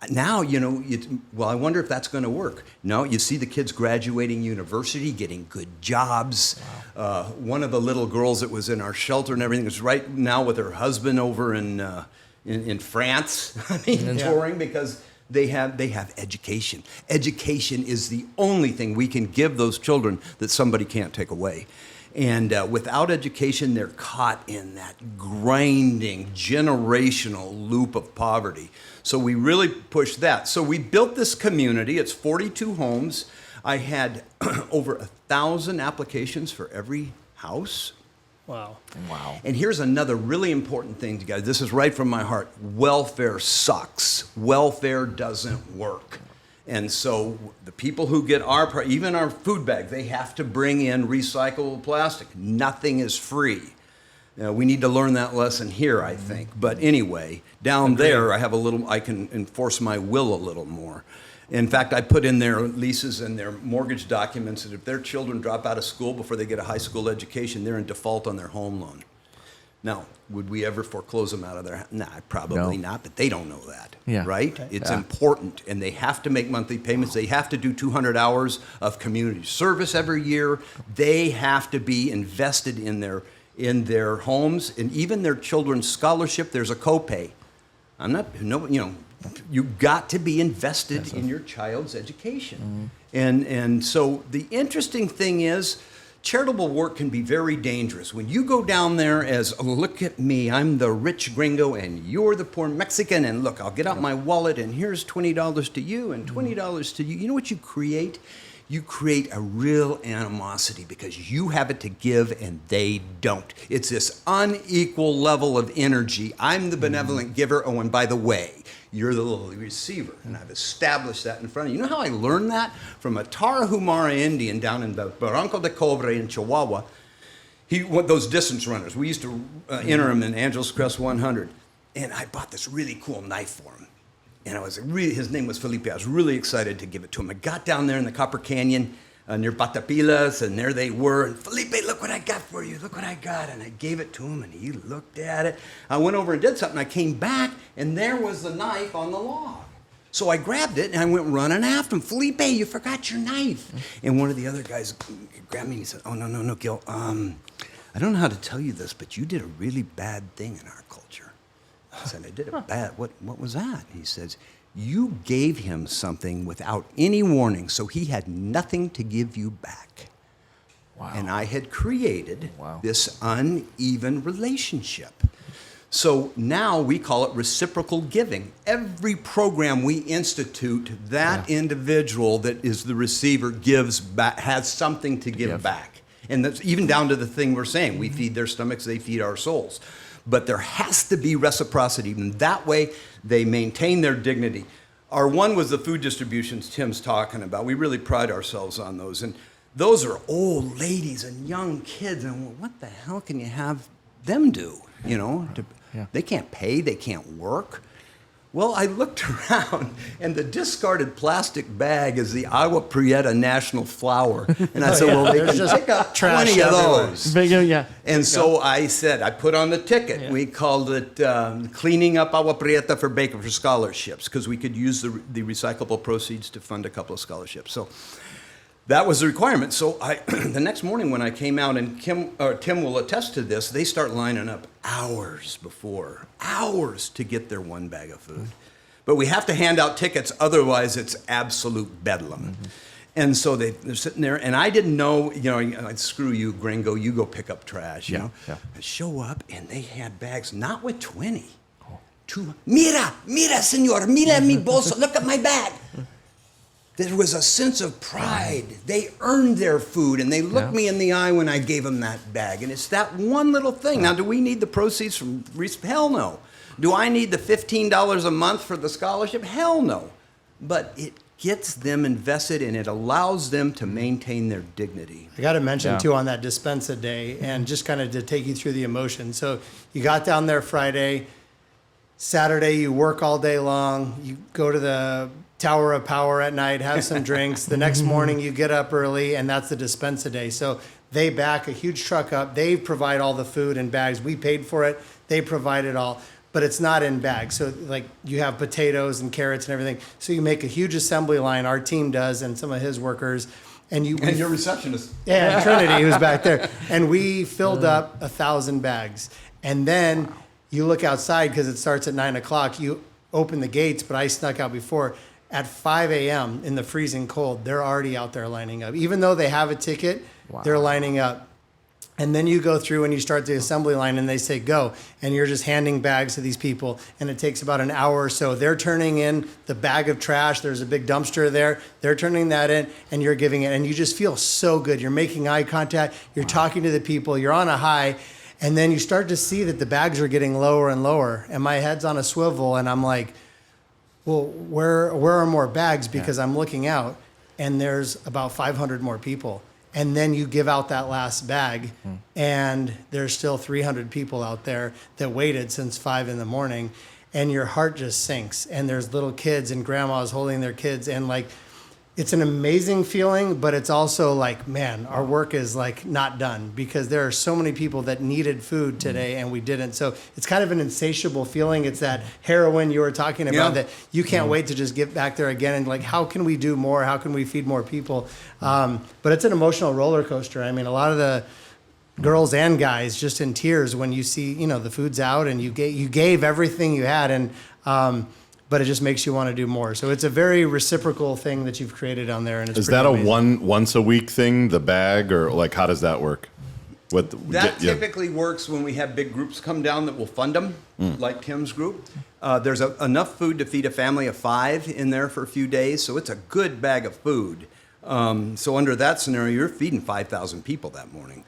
Now, I wonder if that's going to work. No, you see the kids graduating university, getting good jobs. Wow. One of the little girls that was in our shelter and everything is right now with her husband over in France, touring because they have education. Education is the only thing we can give those children that somebody can't take away. And without education, they're caught in that grinding generational loop of poverty. So we really pushed that. So we built this community. It's 42 homes. I had over 1,000 applications for every house. Wow. And here's another really important thing, you guys. This is right from my heart. Welfare sucks. Welfare doesn't work. And so the people who get even our food bag, they have to bring in recyclable plastic. Nothing is free. We need to learn that lesson here, I think. But anyway, down there, I can enforce my will a little more. In fact, I put in their leases and their mortgage documents that if their children drop out of school before they get a high school education, they're in default on their home loan. Now, would we ever foreclose them out of their house? Nah, probably not, but they don't know that, right? Okay. It's important, and they have to make monthly payments. They have to do 200 hours of community service every year. They have to be invested in their homes, and even their children's scholarship, there's a copay. You got to be invested in your child's education. And so the interesting thing is, charitable work can be very dangerous. When you go down there as, oh, look at me, I'm the rich gringo and you're the poor Mexican, and look, I'll get out my wallet and here's $20 to you and $20 to you. You know what you create? You create a real animosity because you have it to give and they don't. It's this unequal level of energy. I'm the benevolent giver. Oh, and by the way, you're the little receiver, and I've established that in front of you. You know how I learned that? From a Tarahumara Indian down in the Barranco de Cobre in Chihuahua. Those distance runners, we used to enter him in Angeles Crest 100, and I bought this really cool knife for him. And his name was Felipe. I was really excited to give it to him. I got down there in the Copper Canyon near Batapilas, and there they were. And Felipe, look what I got for you. Look what I got. And I gave it to him, and he looked at it. I went over and did something. I came back, and there was the knife on the log. So I grabbed it, and I went running after him. Felipe, you forgot your knife. And one of the other guys grabbed me, and he said, oh, no, Gil. I don't know how to tell you this, but you did a really bad thing in our culture. I said, I did it bad. What was that? He says, you gave him something without any warning, so he had nothing to give you back. Wow. And I had created this uneven relationship. So now we call it reciprocal giving. Every program we institute, that individual that is the receiver gives back, has something to give back. And that's even down to the thing we're saying. We feed their stomachs, they feed our souls. But there has to be reciprocity. And that way, they maintain their dignity. Our one was the food distributions Tim's talking about. We really pride ourselves on those. And those are old ladies and young kids. And what the hell can you have them do? They can't pay. They can't work. Well, I looked around, and the discarded plastic bag is the Agua Prieta National Flower. And I said, well, they can pick up 20 of those. And so I said, I put on the ticket. Yeah. We called it Cleaning Up Agua Prieta for Baker for Scholarships, because we could use the recyclable proceeds to fund a couple of scholarships. So that was the requirement. So the next morning when I came out, and Tim will attest to this, they start lining up hours to get their one bag of food. But we have to hand out tickets, otherwise it's absolute bedlam. And so they're sitting there, and I didn't know, I'd screw you, gringo, you go pick up trash, you know. Yeah. I show up, and they had bags, not with 20. Mira, señor, mira mi bolso, look at my bag. There was a sense of pride. They earned their food, and they looked me in the eye when I gave them that bag. And it's that one little thing. Now, do we need the proceeds from... Hell no. Do I need the $15 a month for the scholarship? Hell no. But it gets them invested and it allows them to maintain their dignity. I got to mention too on that Dispensa day, and just kind of to take you through the emotions. So you got down there Friday, Saturday you work all day long, you go to the Tower of Power at night, have some drinks. The next morning you get up early, and that's the Dispensa day. So they back a huge truck up. They provide all the food in bags. We paid for it. They provide it all, but it's not in bags. So like you have potatoes and carrots and everything. So you make a huge assembly line. Our team does, and some of his workers. And your receptionist. Yeah, Trinity, who's back there. And we filled up 1,000 bags. And then you look outside because it starts at 9 o'clock. You open the gates, but I snuck out before. At 5 a.m. in the freezing cold, they're already out there lining up. Even though they have a ticket, they're lining up. And then you go through and you start the assembly line and they say go. And you're just handing bags to these people. And it takes about an hour or so. They're turning in the bag of trash. There's a big dumpster there. They're turning that in and you're giving it. And you just feel so good. You're making eye contact. You're talking to the people. You're on a high. And then you start to see that the bags are getting lower and lower. And my head's on a swivel and I'm like, well, where are more bags? Because I'm looking out and there's about 500 more people. And then you give out that last bag and there's still 300 people out there that waited since 5 in the morning, and your heart just sinks. And there's little kids and grandmas holding their kids, and like, it's an amazing feeling, but it's also like, man, our work is like not done because there are so many people that needed food today and we didn't. So it's kind of an insatiable feeling. It's that heroin you were talking about that you can't wait to just get back there again. And like, how can we do more? How can we feed more people? But it's an emotional roller coaster. I mean, a lot of the girls and guys just in tears when you see, you know, the food's out and you gave everything you had, and but it just makes you want to do more. So it's a very reciprocal thing that you've created on there. And it's Is that amazing. a once a week thing, the bag, or like how does that work? That typically works when we have big groups come down that will fund them, like Kim's group. There's enough food to feed a family of 5 in there for a few days, so it's a good bag of food. So under that scenario, you're feeding 5,000 people that morning.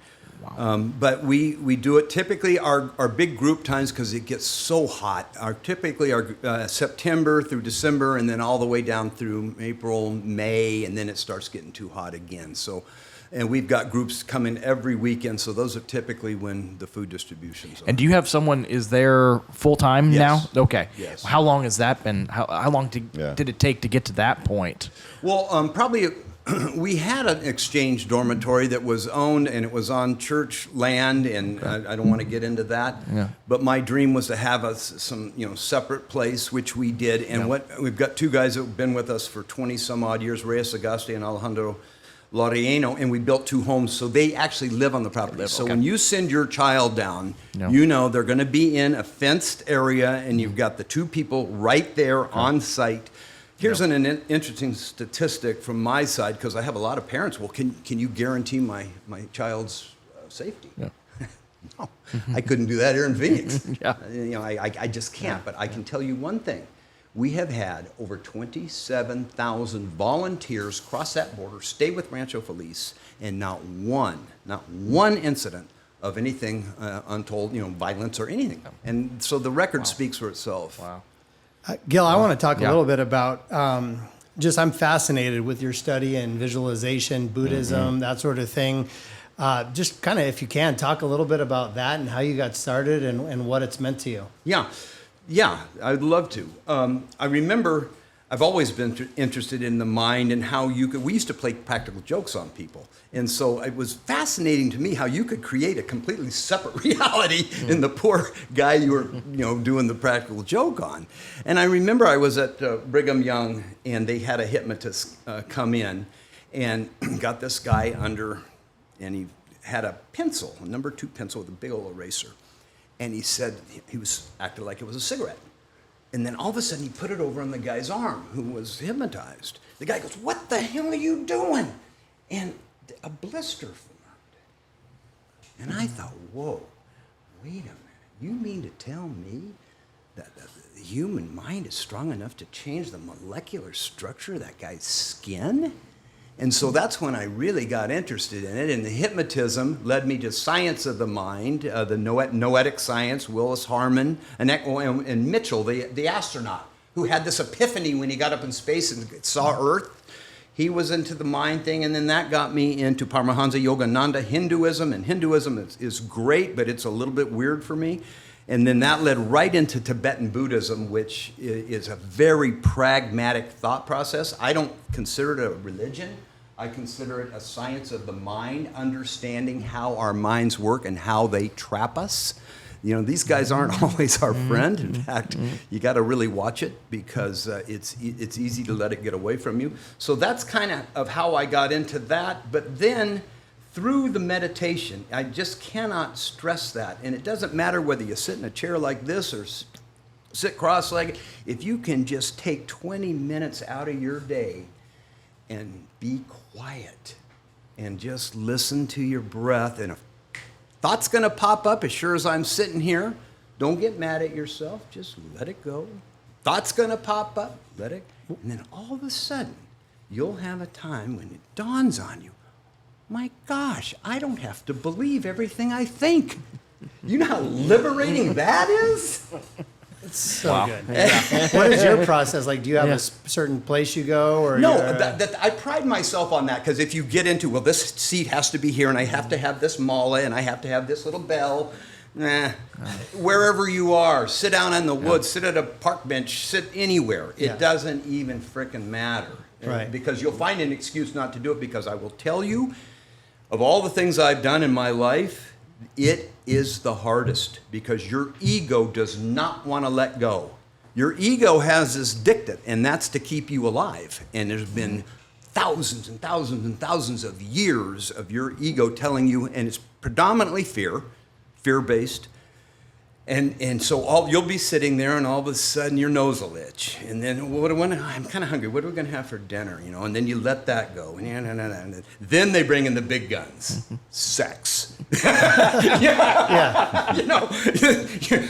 But we do it typically, our big group times, because it gets so hot, are typically September through December, and then all the way down through April, May, and then it starts getting too hot again. So, and we've got groups coming every weekend, so those are typically when the food distributions are. And do you have someone is there full time Yes. now? Okay. Yes. How long has that been? How long did it take to get to that point? Well, probably we had an exchange dormitory that was owned, and it was on church land, and I don't want to get into that. Yeah. But my dream was to have some separate place, which we did. And we've got 2 guys that have been with us for 20 some odd years, Reyes Agaste and Alejandro Laureano, and we built 2 homes, so they actually live on the property. So when you send your child down, you know they're going to be in a fenced area, and you've got the 2 people right there on site. Here's an interesting statistic from my side, because I have a lot of parents. Well, can you guarantee my child's safety? Yeah. No, I couldn't do that here in Phoenix. Yeah. I just can't. But I can tell you one thing. We have had over 27,000 volunteers cross that border, stay with Rancho Feliz, and not one incident of anything untold, violence or anything. And so the record speaks for itself. Wow. Gil, I want to talk a little bit about I'm fascinated with your study in visualization, Buddhism, that sort of thing. Just kind of, if you can, talk a little bit about that and how you got started and what it's meant to you. Yeah, I'd love to. I remember I've always been interested in the mind and how we used to play practical jokes on people. And so it was fascinating to me how you could create a completely separate reality in the poor guy you were, doing the practical joke on. And I remember I was at Brigham Young, and they had a hypnotist come in and got this guy under, and he had a pencil, a number 2 pencil with a big old eraser. And he said he was acting like it was a cigarette. And then all of a sudden he put it over on the guy's arm who was hypnotized. The guy goes, "What the hell are you doing?" And a blister formed. And I thought, whoa, wait a minute. You mean to tell me that the human mind is strong enough to change the molecular structure of that guy's skin? And so that's when I really got interested in it. And the hypnotism led me to science of the mind, the noetic science, Willis Harman, and Mitchell, the astronaut, who had this epiphany when he got up in space and saw Earth. He was into the mind thing, and then that got me into Paramahansa Yogananda Hinduism, and Hinduism is great, but it's a little bit weird for me. And then that led right into Tibetan Buddhism, which is a very pragmatic thought process. I don't consider it a religion. I consider it a science of the mind, understanding how our minds work and how they trap us. You know, these guys aren't always our friend. In fact, you got to really watch it because it's easy to let it get away from you. So that's kind of how I got into that. But then through the meditation, I just cannot stress that. And it doesn't matter whether you sit in a chair like this or sit cross-legged. If you can just take 20 minutes out of your day and be quiet and just listen to your breath, and if thought's going to pop up as sure as I'm sitting here, don't get mad at yourself. Just let it go. Thought's going to pop up. Let it. And then all of a sudden, you'll have a time when it dawns on you, my gosh, I don't have to believe everything I think. You know how liberating that is? It's so good. Yeah. What is your process like? Do you have a certain place you go? Or no, I pride myself on that, because if you get into, well, this seat has to be here, and I have to have this mala, and I have to have this little bell. Wherever you are, sit down in the woods, sit at a park bench, sit anywhere. It doesn't even frickin' matter. Right. Because you'll find an excuse not to do it, because I will tell you, of all the things I've done in my life, it is the hardest, because your ego does not want to let go. Your ego has this dictate, and that's to keep you alive. And there's been thousands and thousands and thousands of years of your ego telling you, and it's predominantly fear-based. And so you'll be sitting there, and all of a sudden your nose will itch. And then, I'm kind of hungry. What are we going to have for dinner? You know, and then you let that go. And then they bring in the big guns, sex. Yeah. You know,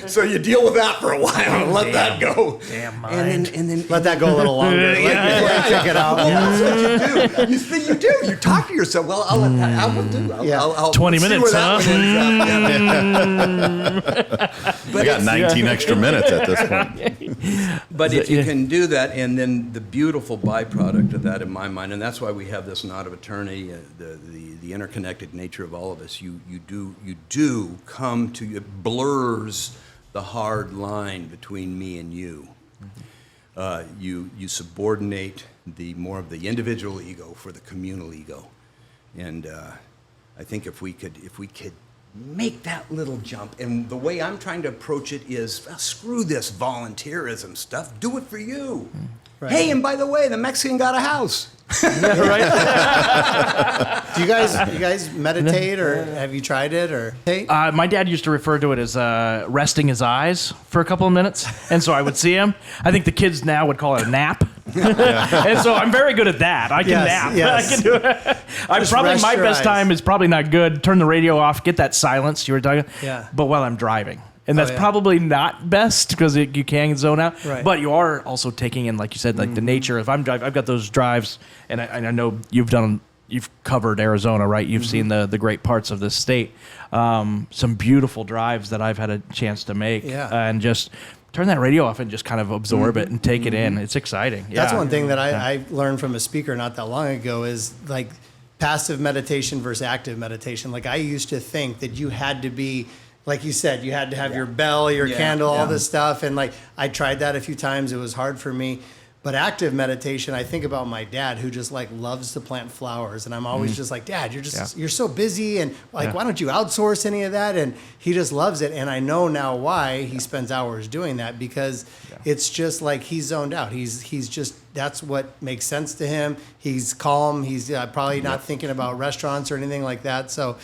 so you deal with that for a while and let that go. Damn mind. And then Let that go a little longer. Check it out. Well, that's what you do. You talk to yourself. Well, I will do. I'll 20 see minutes, where that huh? one ends up. I got 19 extra minutes at this point. But if you can do that, and then the beautiful byproduct of that in my mind, and that's why we have this knot of eternity, the interconnected nature of all of us, you do come to, it blurs the hard line between me and you. You subordinate more of the individual ego for the communal ego. And I think if we could make that little jump, and the way I'm trying to approach it is, screw this volunteerism stuff, do it for you. Right. Hey, and by the way, the Mexican got a house. Right? Do you guys meditate, or have you tried it, or My dad used to refer to it as resting his eyes for a couple of minutes, and so I would see him. I think the kids now would call it a nap. And so I'm very good at that. I can nap. Yes. I can do it. My best time is probably not good. Turn the radio off, get that silence you were talking. Yeah. But while I'm driving. And that's probably not best, because you can zone out. Right. But you are also taking in, like you said, like the nature. If I'm driving, I've got those drives, and I know you've covered Arizona, right? You've seen the great parts of this state. Some beautiful drives that I've had a chance to make. Yeah. And just turn that radio off and just kind of absorb it and take it in. It's exciting. That's one thing that I learned from a speaker not that long ago, is like passive meditation versus active meditation. Like, I used to think that you had to be, like you said, you had to have your bell, your candle, all this stuff. And like, I tried that a few times. It was hard for me. But active meditation, I think about my dad, who just like loves to plant flowers. And I'm always just like, Dad, you're so busy. And like, why don't you outsource any of that? And he just loves it. And I know now why he spends hours doing that, because it's just like he's zoned out. He's just, that's what makes sense to him. He's calm. He's probably not thinking about restaurants or anything like that. So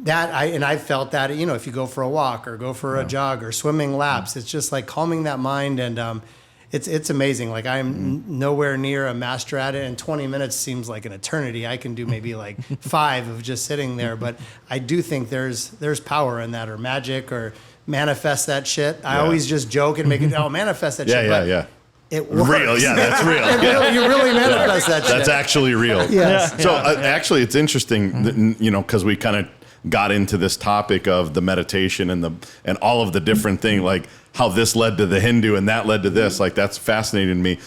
I felt that, you know, if you go for a walk or go for a jog or swimming laps, it's just like calming that mind. And it's amazing. Like, I'm nowhere near a master at it, and 20 minutes seems like an eternity. I can do maybe like 5 of just sitting there, but I do think there's power in that, or magic, or manifest that shit. I always just joke and make it, manifest that shit. Yeah. It works. Real, that's real. You really manifest that shit. That's actually real. Yes. So actually, it's interesting, that, you know, because we kind of got into this topic of the meditation and all of the different things, like how this led to the Hindu and that led to this. Like, that's fascinating to me.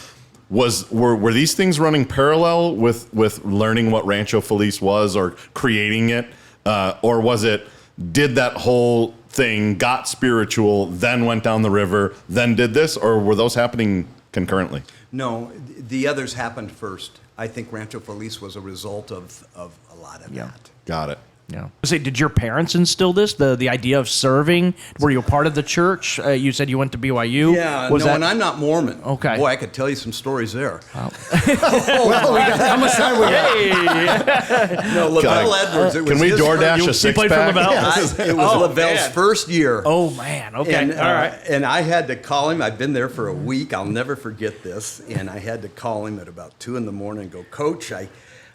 Were these things running parallel with learning what Rancho Feliz was or creating it, or was it did that whole thing, got spiritual, then went down the river, then did this, or were those happening concurrently? No, the others happened first. I think Rancho Feliz was a result of a lot of that. Got it. Yeah. Say, did your parents instill this? The idea of serving? Were you a part of the church? You said you went to BYU. Yeah, and I'm not Mormon. Okay. Boy, I could tell you some stories there. Well, how much time we got? No, Lavelle Edwards. It was Can we his DoorDash You a six played for pack? Lavelle? it was Lavelle's first year. Oh, man. Okay. And, all right. And I had to call him. I'd been there for a week. I'll never forget this. And I had to call him at about 2 in the morning and go, Coach,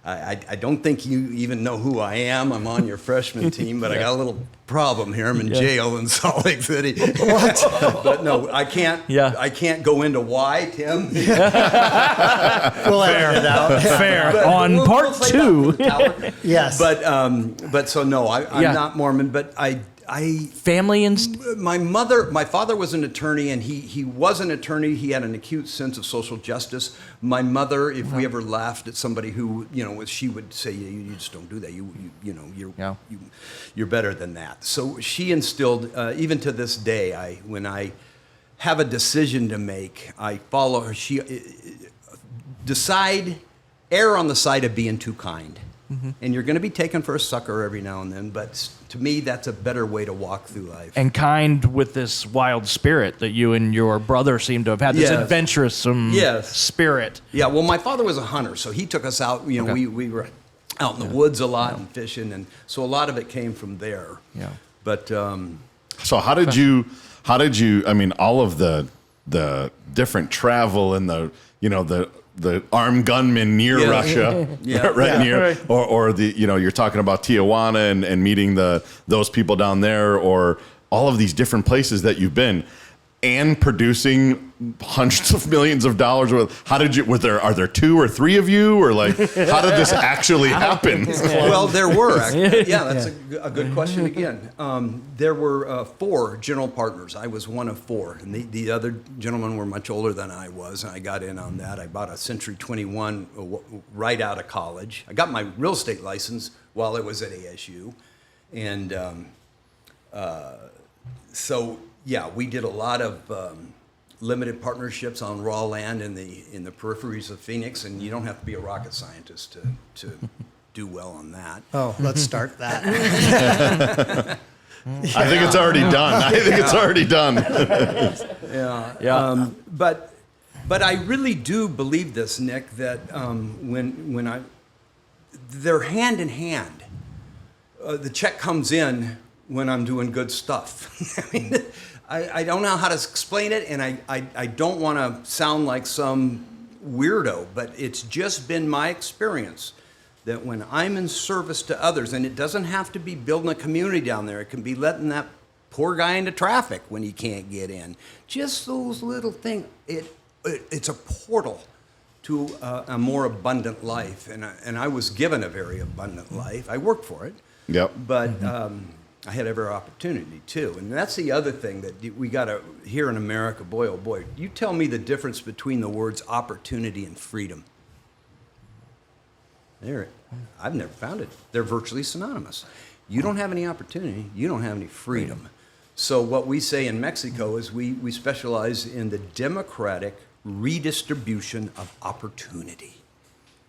I don't think you even know who I am. I'm on your freshman team, but I got a little problem here. I'm in jail in Salt Lake City. What? But no, I can't. Yeah. I can't go into why, Tim. We'll edit it out. Fair. But On we'll part play 2. back to the tower. Yes. But so no, I'm Yeah. not Mormon, but I Family and... my father was an attorney, and he was an attorney. He had an acute sense of social justice. My mother, if we ever laughed at somebody who, she would say, you just don't do that. You're better than that. So she instilled, even to this day, when I have a decision to make, I follow her. She err on the side of being too kind. Mm-hmm. And you're going to be taken for a sucker every now and then, but to me, that's a better way to walk through life. And kind with this wild spirit that you and your brother seem to have had, this adventurous spirit. Yeah, well, my father was a hunter, so he took us out. We were out in the woods a lot and fishing, and so a lot of it came from there. Yeah. But So how did you? I mean, all of the different travel and the armed gunmen near Russia, near, or the you're talking about Tijuana and meeting those people down there, or all of these different places that you've been, and producing hundreds of millions of dollars worth. How did you? Are there 2 or 3 of you, or like how did this actually happen? Well, there were. Yeah, that's a good question again. There were 4 general partners. I was one of 4, and the other gentlemen were much older than I was, and I got in on that. I bought a Century 21 right out of college. I got my real estate license while I was at ASU, and so yeah, we did a lot of limited partnerships on raw land in the peripheries of Phoenix, and you don't have to be a rocket scientist to do well on that. Oh, let's start that. I think it's already done. Yeah. But I really do believe this, Nick, that when they're hand in hand. The check comes in when I'm doing good stuff. I mean, I don't know how to explain it, and I don't want to sound like some weirdo, but it's just been my experience that when I'm in service to others, and it doesn't have to be building a community down there, it can be letting that poor guy into traffic when he can't get in. Just those little things, it's a portal to a more abundant life, and I was given a very abundant life. I worked for it. Yep. But I had every opportunity too, and that's the other thing that we got to here in America. Boy, oh boy, you tell me the difference between the words opportunity and freedom. I've never found it. They're virtually synonymous. You don't have any opportunity, you don't have any freedom. So what we say in Mexico is we specialize in the democratic redistribution of opportunity.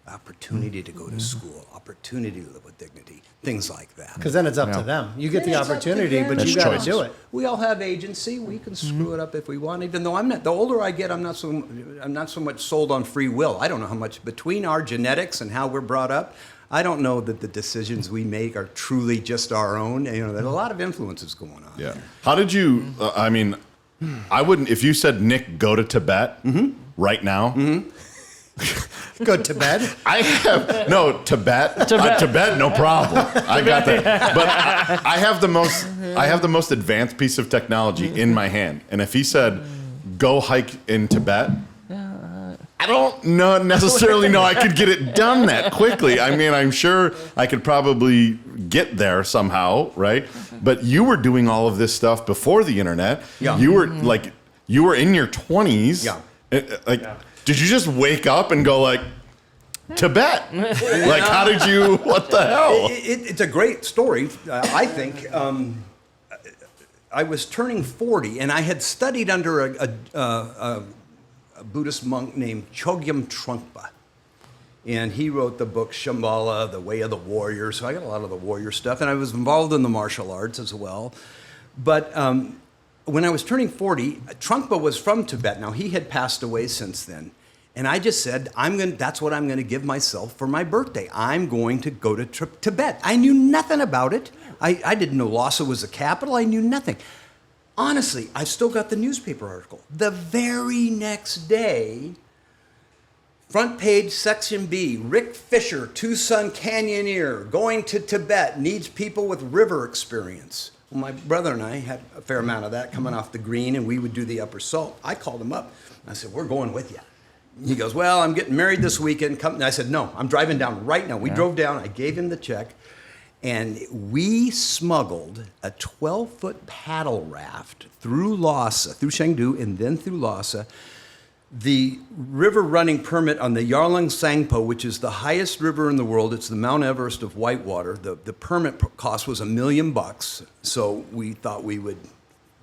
Opportunity to go to school, opportunity to live with dignity, things like that. Because then it's up to them. You get the opportunity, but you got to do it. We all have agency. We can screw it up if we want. Even though I'm not. The older I get, I'm not so much sold on free will. I don't know how much between our genetics and how we're brought up. I don't know that the decisions we make are truly just our own. There's a lot of influences going on. Yeah. How did you? I mean, I wouldn't. If you said, Nick, go to Tibet right now. Go to bed. Tibet. Tibet, no problem. I got that. But I have the most advanced piece of technology in my hand. And if he said, go hike in Tibet, I don't necessarily know I could get it done that quickly. I mean, I'm sure I could probably get there somehow, right? But you were doing all of this stuff before the internet. Yeah. You were you were in your 20s. Yeah. Did you just wake up and go like, Tibet? Like, how did you, what the hell? It's a great story, I think. I was turning 40, and I had studied under a Buddhist monk named Chogyam Trungpa. And he wrote the book Shambhala, The Way of the Warrior. So I got a lot of the warrior stuff. And I was involved in the martial arts as well. But when I was turning 40, Trungpa was from Tibet. Now, he had passed away since then. And I just said, that's what I'm going to give myself for my birthday. I'm going to go to Tibet. I knew nothing about it. I didn't know Lhasa was the capital. I knew nothing. Honestly, I've still got the newspaper article. The very next day, front page, section B, Rick Fisher, Tucson Canyoneer, going to Tibet, needs people with river experience. Well, my brother and I had a fair amount of that coming off the green, and we would do the upper salt. I called him up. I said, we're going with you. He goes, well, I'm getting married this weekend. Come. And I said, no, I'm driving down right now. We drove down. I gave him the check. And we smuggled a 12-foot paddle raft through Lhasa, through Chengdu, and then through Lhasa. The river running permit on the Yarlung Sangpo, which is the highest river in the world, it's the Mount Everest of whitewater. The permit cost was $1 million, so we thought we would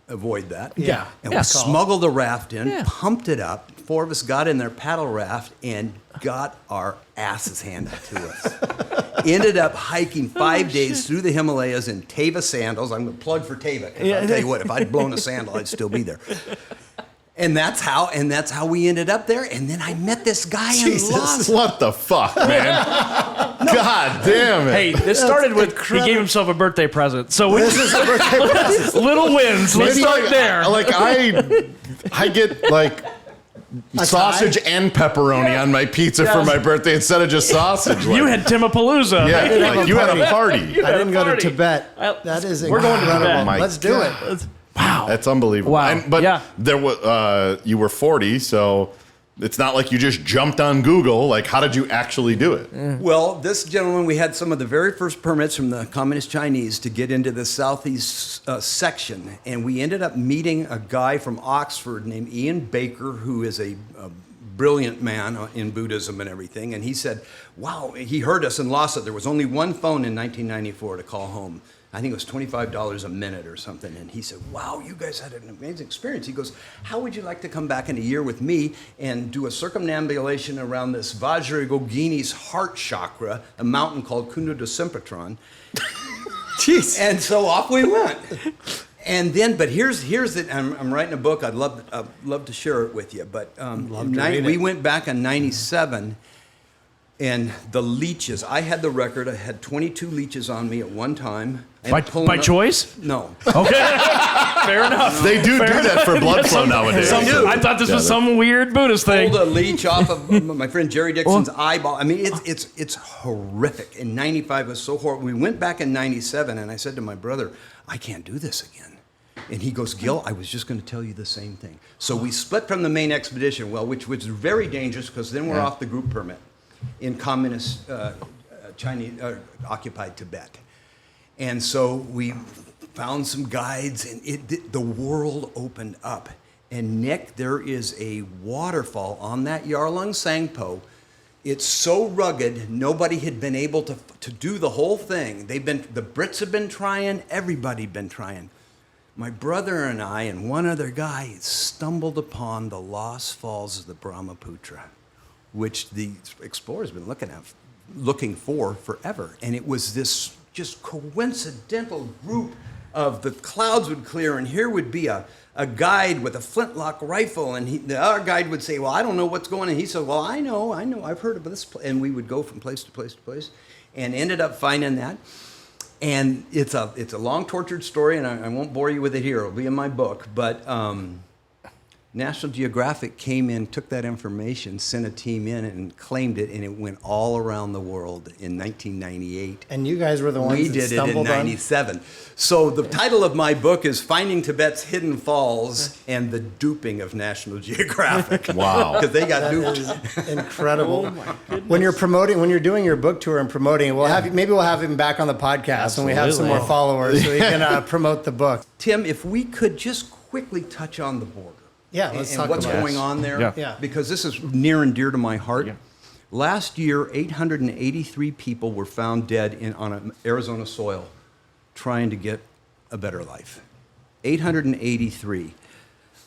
avoid that. Yeah. And we smuggled the raft in, pumped it up. 4 of us got in their paddle raft and got our asses handed to us. Ended up hiking 5 days through the Himalayas in Teva sandals. I'm going to plug for Teva, because I'll tell you what, if I'd blown a sandal, I'd still be there. And that's how we ended up there. And then I met this guy in Lhasa. What the fuck, man? God damn it. Hey, this started with he gave himself a birthday present. So This is a birthday present. little wins. Let's Maybe start there. Like I get like sausage and pepperoni on my pizza for my birthday instead of just sausage. You had Timapalooza. Yeah, like you had a party. I didn't go to party. Tibet. That is We're going to incredible. Tibet. My Let's do it. Wow. That's unbelievable. Wow. But Yeah. there was you were 40, so it's not like you just jumped on Google. Like, how did you actually do it? Well, this gentleman, we had some of the very first permits from the Communist Chinese to get into the southeast section. And we ended up meeting a guy from Oxford named Ian Baker, who is a brilliant man in Buddhism and everything. And he said, wow, he heard us in Lhasa. There was only one phone in 1994 to call home. I think it was $25 a minute or something. And he said, wow, you guys had an amazing experience. He goes, how would you like to come back in a year with me and do a circumambulation around this Vajrayogini's heart chakra, a mountain called Kunda de Simpatron? Jeez. And so off we went. And then, but here's the, I'm writing a book. I'd love to share it with you. But we went back in 97. And the leeches, I had the record. I had 22 leeches on me at one time. By choice? No. Okay. Fair enough. They do that for blood flow nowadays. I thought this was some weird Buddhist thing. Pulled a leech off of my friend Jerry Dixon's eyeball. I mean, it's horrific. In 95, it was so horrible. We went back in 97, and I said to my brother, I can't do this again. And he goes, Gil, I was just going to tell you the same thing. So we split from the main expedition, which was very dangerous, because then we're off the group permit in communist Chinese occupied Tibet. And so we found some guides, and the world opened up. And Nick, there is a waterfall on that Yarlung Sangpo. It's so rugged, nobody had been able to do the whole thing. The Brits have been trying, everybody had been trying. My brother and I and one other guy stumbled upon the lost falls of the Brahmaputra, which the explorers have been looking for forever. And it was this just coincidental group of the clouds would clear, and here would be a guide with a flintlock rifle, and the other guide would say, well, I don't know what's going on. And he said, well, I know, I've heard of this. And we would go from place to place to place, and ended up finding that. And it's a long, tortured story, and I won't bore you with it here. It'll be in my book. But National Geographic came in, took that information, sent a team in and claimed it, and it went all around the world in 1998. And you guys were the ones We that did it in stumbled on. 97. So the title of my book is Finding Tibet's Hidden Falls and the Duping of National Geographic. Wow. Because they got That duped. is incredible. When you're doing your book tour and promoting, maybe we'll have him back on the podcast when we have some more Absolutely. followers so he can promote the book. Tim, if we could just quickly touch on the border. Yeah, let's and talk what's about it. going on there. Yeah. Yeah. Because this is near and dear to my heart. Yeah. Last year, 883 people were found dead on Arizona soil trying to get a better life. 883.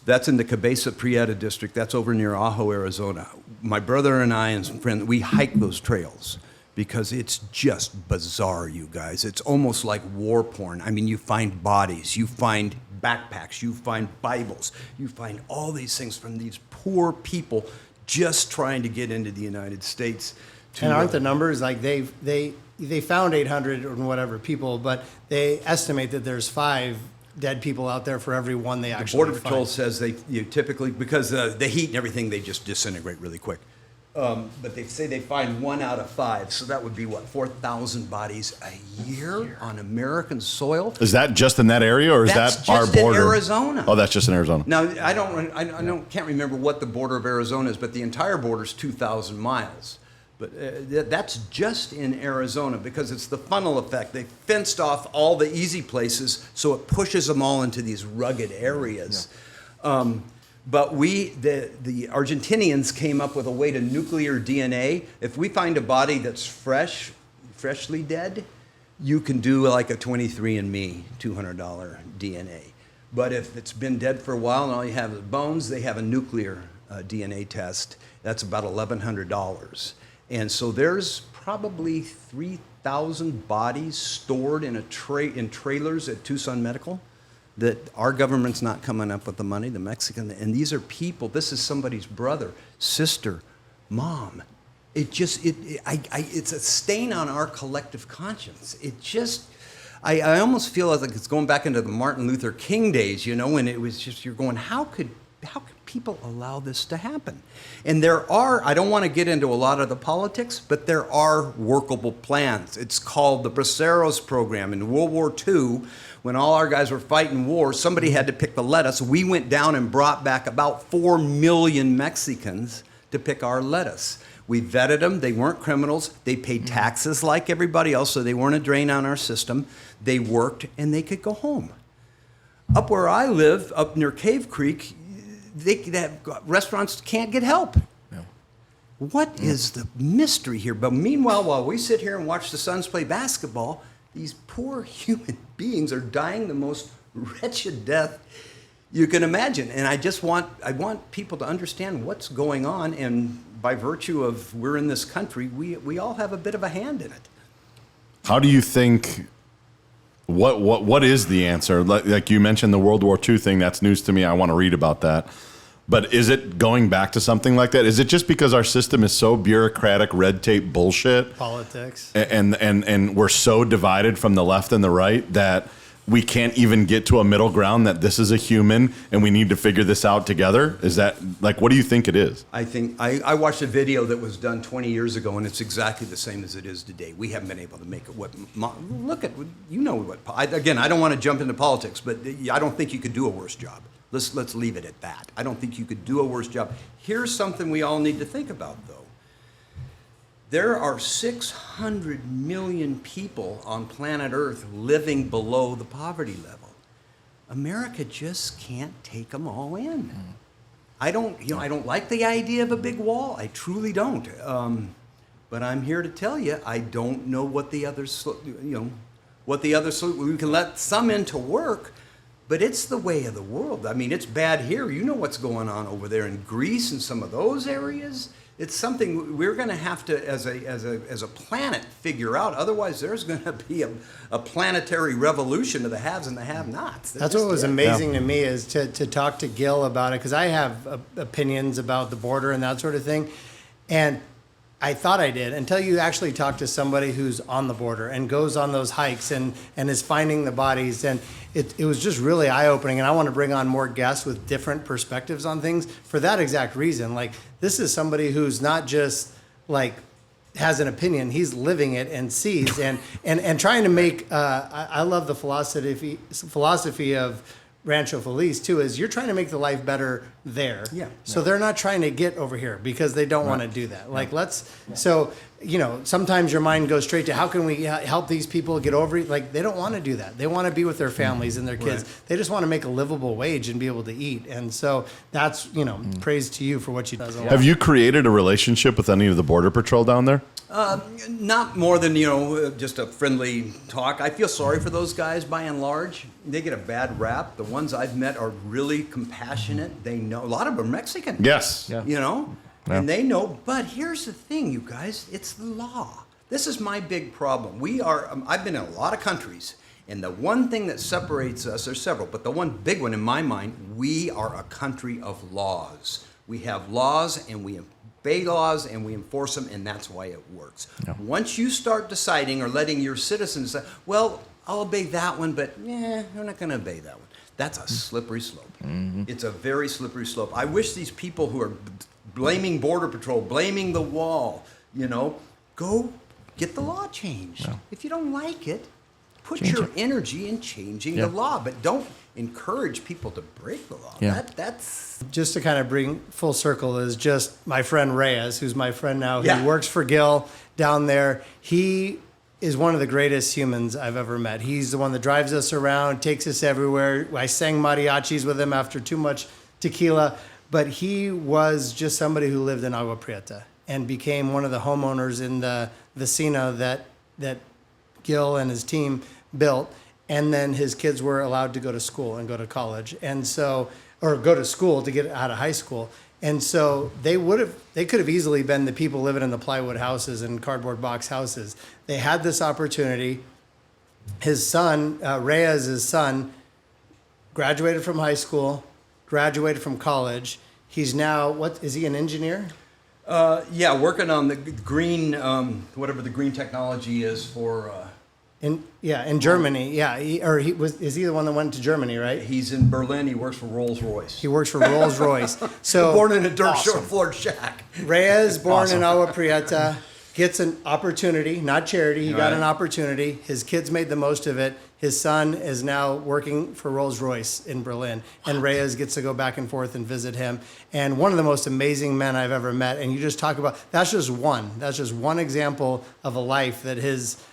That's in the Cabeza Prieta district. That's over near Ajo, Arizona. My brother and I and some friends, we hike those trails because it's just bizarre, you guys. It's almost like war porn. I mean, you find bodies, you find backpacks, you find Bibles, you find all these things from these poor people just trying to get into the United States. And aren't the numbers like they found 800 or whatever people, but they estimate that there's 5 dead people out there for every one they actually Border find. Patrol says you typically, because the heat and everything, they just disintegrate really quick. But they say they find 1 out of 5, so that would be what, 4,000 bodies a year on American soil. Is that just in that area, or is That's that our just in border? Arizona. Oh, that's just in Arizona. Now can't remember what the border of Arizona is, but the entire border is 2,000 miles. But that's just in Arizona because it's the funnel effect. They fenced off all the easy places, so it pushes them all into these rugged areas. Yeah. But the Argentinians came up with a way to nuclear DNA. If we find a body that's freshly dead, you can do like a 23andMe $200 DNA. But if it's been dead for a while and all you have is bones, they have a nuclear DNA test. That's about $1,100. And so there's probably 3,000 bodies stored in in trailers at Tucson Medical that our government's not coming up with the money, the Mexican, and these are people, this is somebody's brother, sister, mom. It's a stain on our collective conscience. I almost feel like it's going back into the Martin Luther King days, when it was just, you're going, how could people allow this to happen? And I don't want to get into a lot of the politics, but there are workable plans. It's called the Braceros program. In World War II, when all our guys were fighting wars, somebody had to pick the lettuce. We went down and brought back about 4 million Mexicans to pick our lettuce. We vetted them. They weren't criminals. They paid taxes like everybody else, so they weren't a drain on our system. They worked, and they could go home. Up where I live, up near Cave Creek, restaurants can't get help. No. What is the mystery here? But meanwhile, while we sit here and watch the Suns play basketball, these poor human beings are dying the most wretched death you can imagine. And I want people to understand what's going on. And by virtue of we're in this country, we all have a bit of a hand in it. How do you think? What is the answer? Like you mentioned the World War II thing. That's news to me. I want to read about that. But is it going back to something like that? Is it just because our system is so bureaucratic, red tape bullshit, Politics, and we're so divided from the left and the right that we can't even get to a middle ground, that this is a human and we need to figure this out together? Is that, what do you think it is? I think I watched a video that was done 20 years ago, and it's exactly the same as it is today. We haven't been able to make it. Again, I don't want to jump into politics, but I don't think you could do a worse job. Let's leave it at that. I don't think you could do a worse job. Here's something we all need to think about, though. There are 600 million people on planet Earth living below the poverty level. America just can't take them all in. I don't like the idea of a big wall. I truly don't. But I'm here to tell you, I don't know what the others, we can let some into work, but it's the way of the world. I mean, it's bad here. You know what's going on over there in Greece and some of those areas. It's something we're going to have to, as a planet, figure out. Otherwise, there's going to be a planetary revolution of the haves and the have-nots. That's what was amazing to me is to talk to Gil about it, because I have opinions about the border and that sort of thing. And I thought I did until you actually talk to somebody who's on the border and goes on those hikes and is finding the bodies. And it was just really eye-opening. And I want to bring on more guests with different perspectives on things for that exact reason. Like, this is somebody who's not just like has an opinion, he's living it and sees and trying to make, I love the philosophy of Rancho Feliz too, is you're trying to make the life better there. Yeah. So they're not trying to get over here because they don't want to do that. Like, so, sometimes your mind goes straight to how can we help these people get over it? Like, they don't want to do that. They want to be with their families and their kids. Right. They just want to make a livable wage and be able to eat. And so that's, praise to you for what you do. Have you created a relationship with any of the Border Patrol down there? Not more than, just a friendly talk. I feel sorry for those guys by and large. They get a bad rap. The ones I've met are really compassionate. They know. A lot of them are Mexican. Yes. Yeah. Yeah. And they know. But here's the thing, you guys. It's the law. This is my big problem. I've been in a lot of countries. And the one thing that separates us, there's several, but the one big one in my mind, we are a country of laws. We have laws and we obey laws and we enforce them, and that's why it works. No. Once you start deciding or letting your citizens say, well, I'll obey that one, but we're not going to obey that one. That's a slippery slope. Mm-hmm. It's a very slippery slope. I wish these people who are blaming Border Patrol, blaming the wall, go get the law changed. No. If you don't like it, put your energy in changing the law, but don't encourage people to break the law. Yeah. That's just to kind of bring full circle is just my friend Reyes, who's my friend now. He works for Gil down there. He is one of the greatest humans I've ever met. He's the one that drives us around, takes us everywhere. I sang mariachis with him after too much tequila, but he was just somebody who lived in Agua Prieta and became one of the homeowners in the Vicino that Gil and his team built. And then his kids were allowed to go to school and go to college. And so, or go to school to get out of high school. And so they could have easily been the people living in the plywood houses and cardboard box houses. They had this opportunity. His son, Reyes' son, graduated from high school, graduated from college. He's now, is he an engineer? Working on the green, whatever the green technology is for... In Germany, is he the one that went to Germany, right? He's in Berlin. He works for Rolls-Royce. He works for Rolls-Royce. So born in a dirt floor shack. Reyes, born in Agua Prieta, gets an opportunity, not charity. He got an opportunity. His kids made the most of it. His son is now working for Rolls-Royce in Berlin, and Reyes gets to go back and forth and visit him. And one of the most amazing men I've ever met. And you just talk about that's just one example of a life that his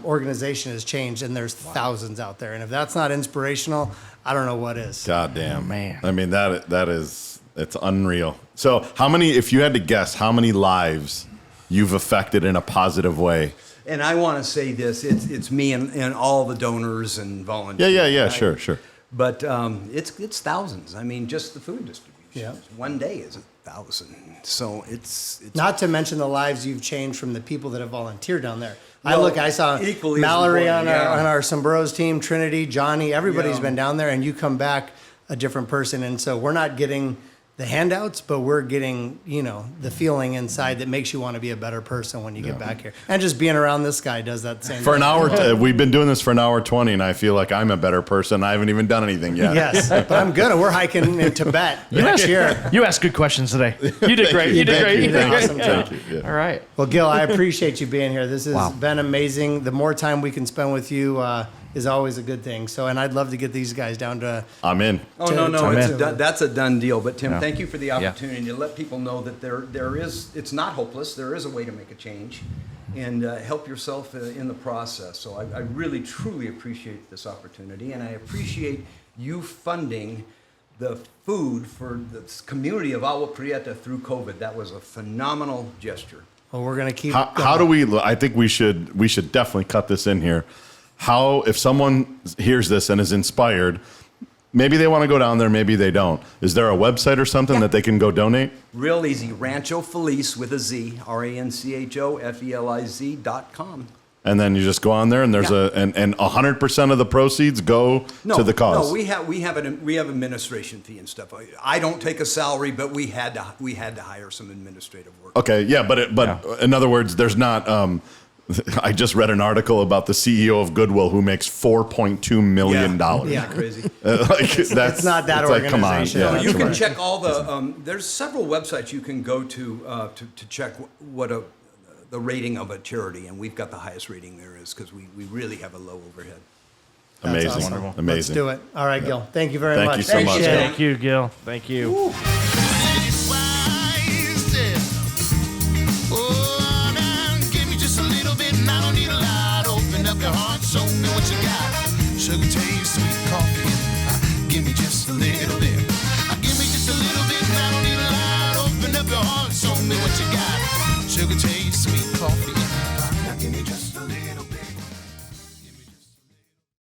organization has changed, and there's thousands out there. And if that's not inspirational, I don't know what is. God damn, man. I mean, it's unreal. So if you had to guess, how many lives you've affected in a positive way? And I want to say this, it's me and all the donors and volunteers. Yeah, sure. But it's thousands. I mean, just the food distribution. Yeah. One day is 1,000. So it's not to mention the lives you've changed from the people that have volunteered down there. I saw Mallory on our Sombreros team, Trinity, Johnny, everybody's been down there, and you come back a different person. And so we're not getting the handouts, but we're getting, the feeling inside that makes you want to be a better person when you get back here. And just being around this guy does that same For thing. an hour, we've been doing this for an hour 20, and I feel like I'm a better person. I haven't even done anything yet. Yes, but I'm good. We're hiking in Tibet next year. You asked good questions today. You did great. You did great. You did awesome. Thank you. Yeah. All right. Well, Gil, I appreciate you being here. This has been amazing. The more time we can spend with you is always a good thing. So, and I'd love to get these guys down to... I'm in. Oh, no, that's a done deal. But Tim, thank you for the opportunity to let people know that it's not hopeless. There is a way to make a change and help yourself in the process. So I really, truly appreciate this opportunity, and I appreciate you funding the food for the community of Agua Prieta through COVID. That was a phenomenal gesture. Well, we're going to keep... How do we... I think we should definitely cut this in here. If someone hears this and is inspired, maybe they want to go down there, maybe they don't. Is there a website or something that they can go donate? Real easy. Rancho Feliz with a Z, RANCHOFELIZ.com. and then you just go on there, and there's and 100% of the proceeds go to the cause. No, we have administration fee and stuff. I don't take a salary, but we had to hire some administrative work. Okay, yeah, but in other words, there's not. I just read an article about the CEO of Goodwill who makes $4.2 million. Yeah, crazy. It's not that organization. Like, come on. Yeah, You come can on. check all the. There's several websites you can go to check what the rating of a charity, and we've got the highest rating there is because we really have a low overhead. Amazing. That's awesome. Amazing. Let's do it. All right, Gil. Thank you very Thank much. you so much, Appreciate Gil. it. Thank you, Gil. Thank you. Oh, now give me just a little bit, and I don't need a lot. Open up your heart, show me what you got. Sugar taste, sweet coffee. Give me just a little bit. Give me just a little bit, and I don't need a lot. Open up your heart, show me what you got. Sugar taste, sweet coffee.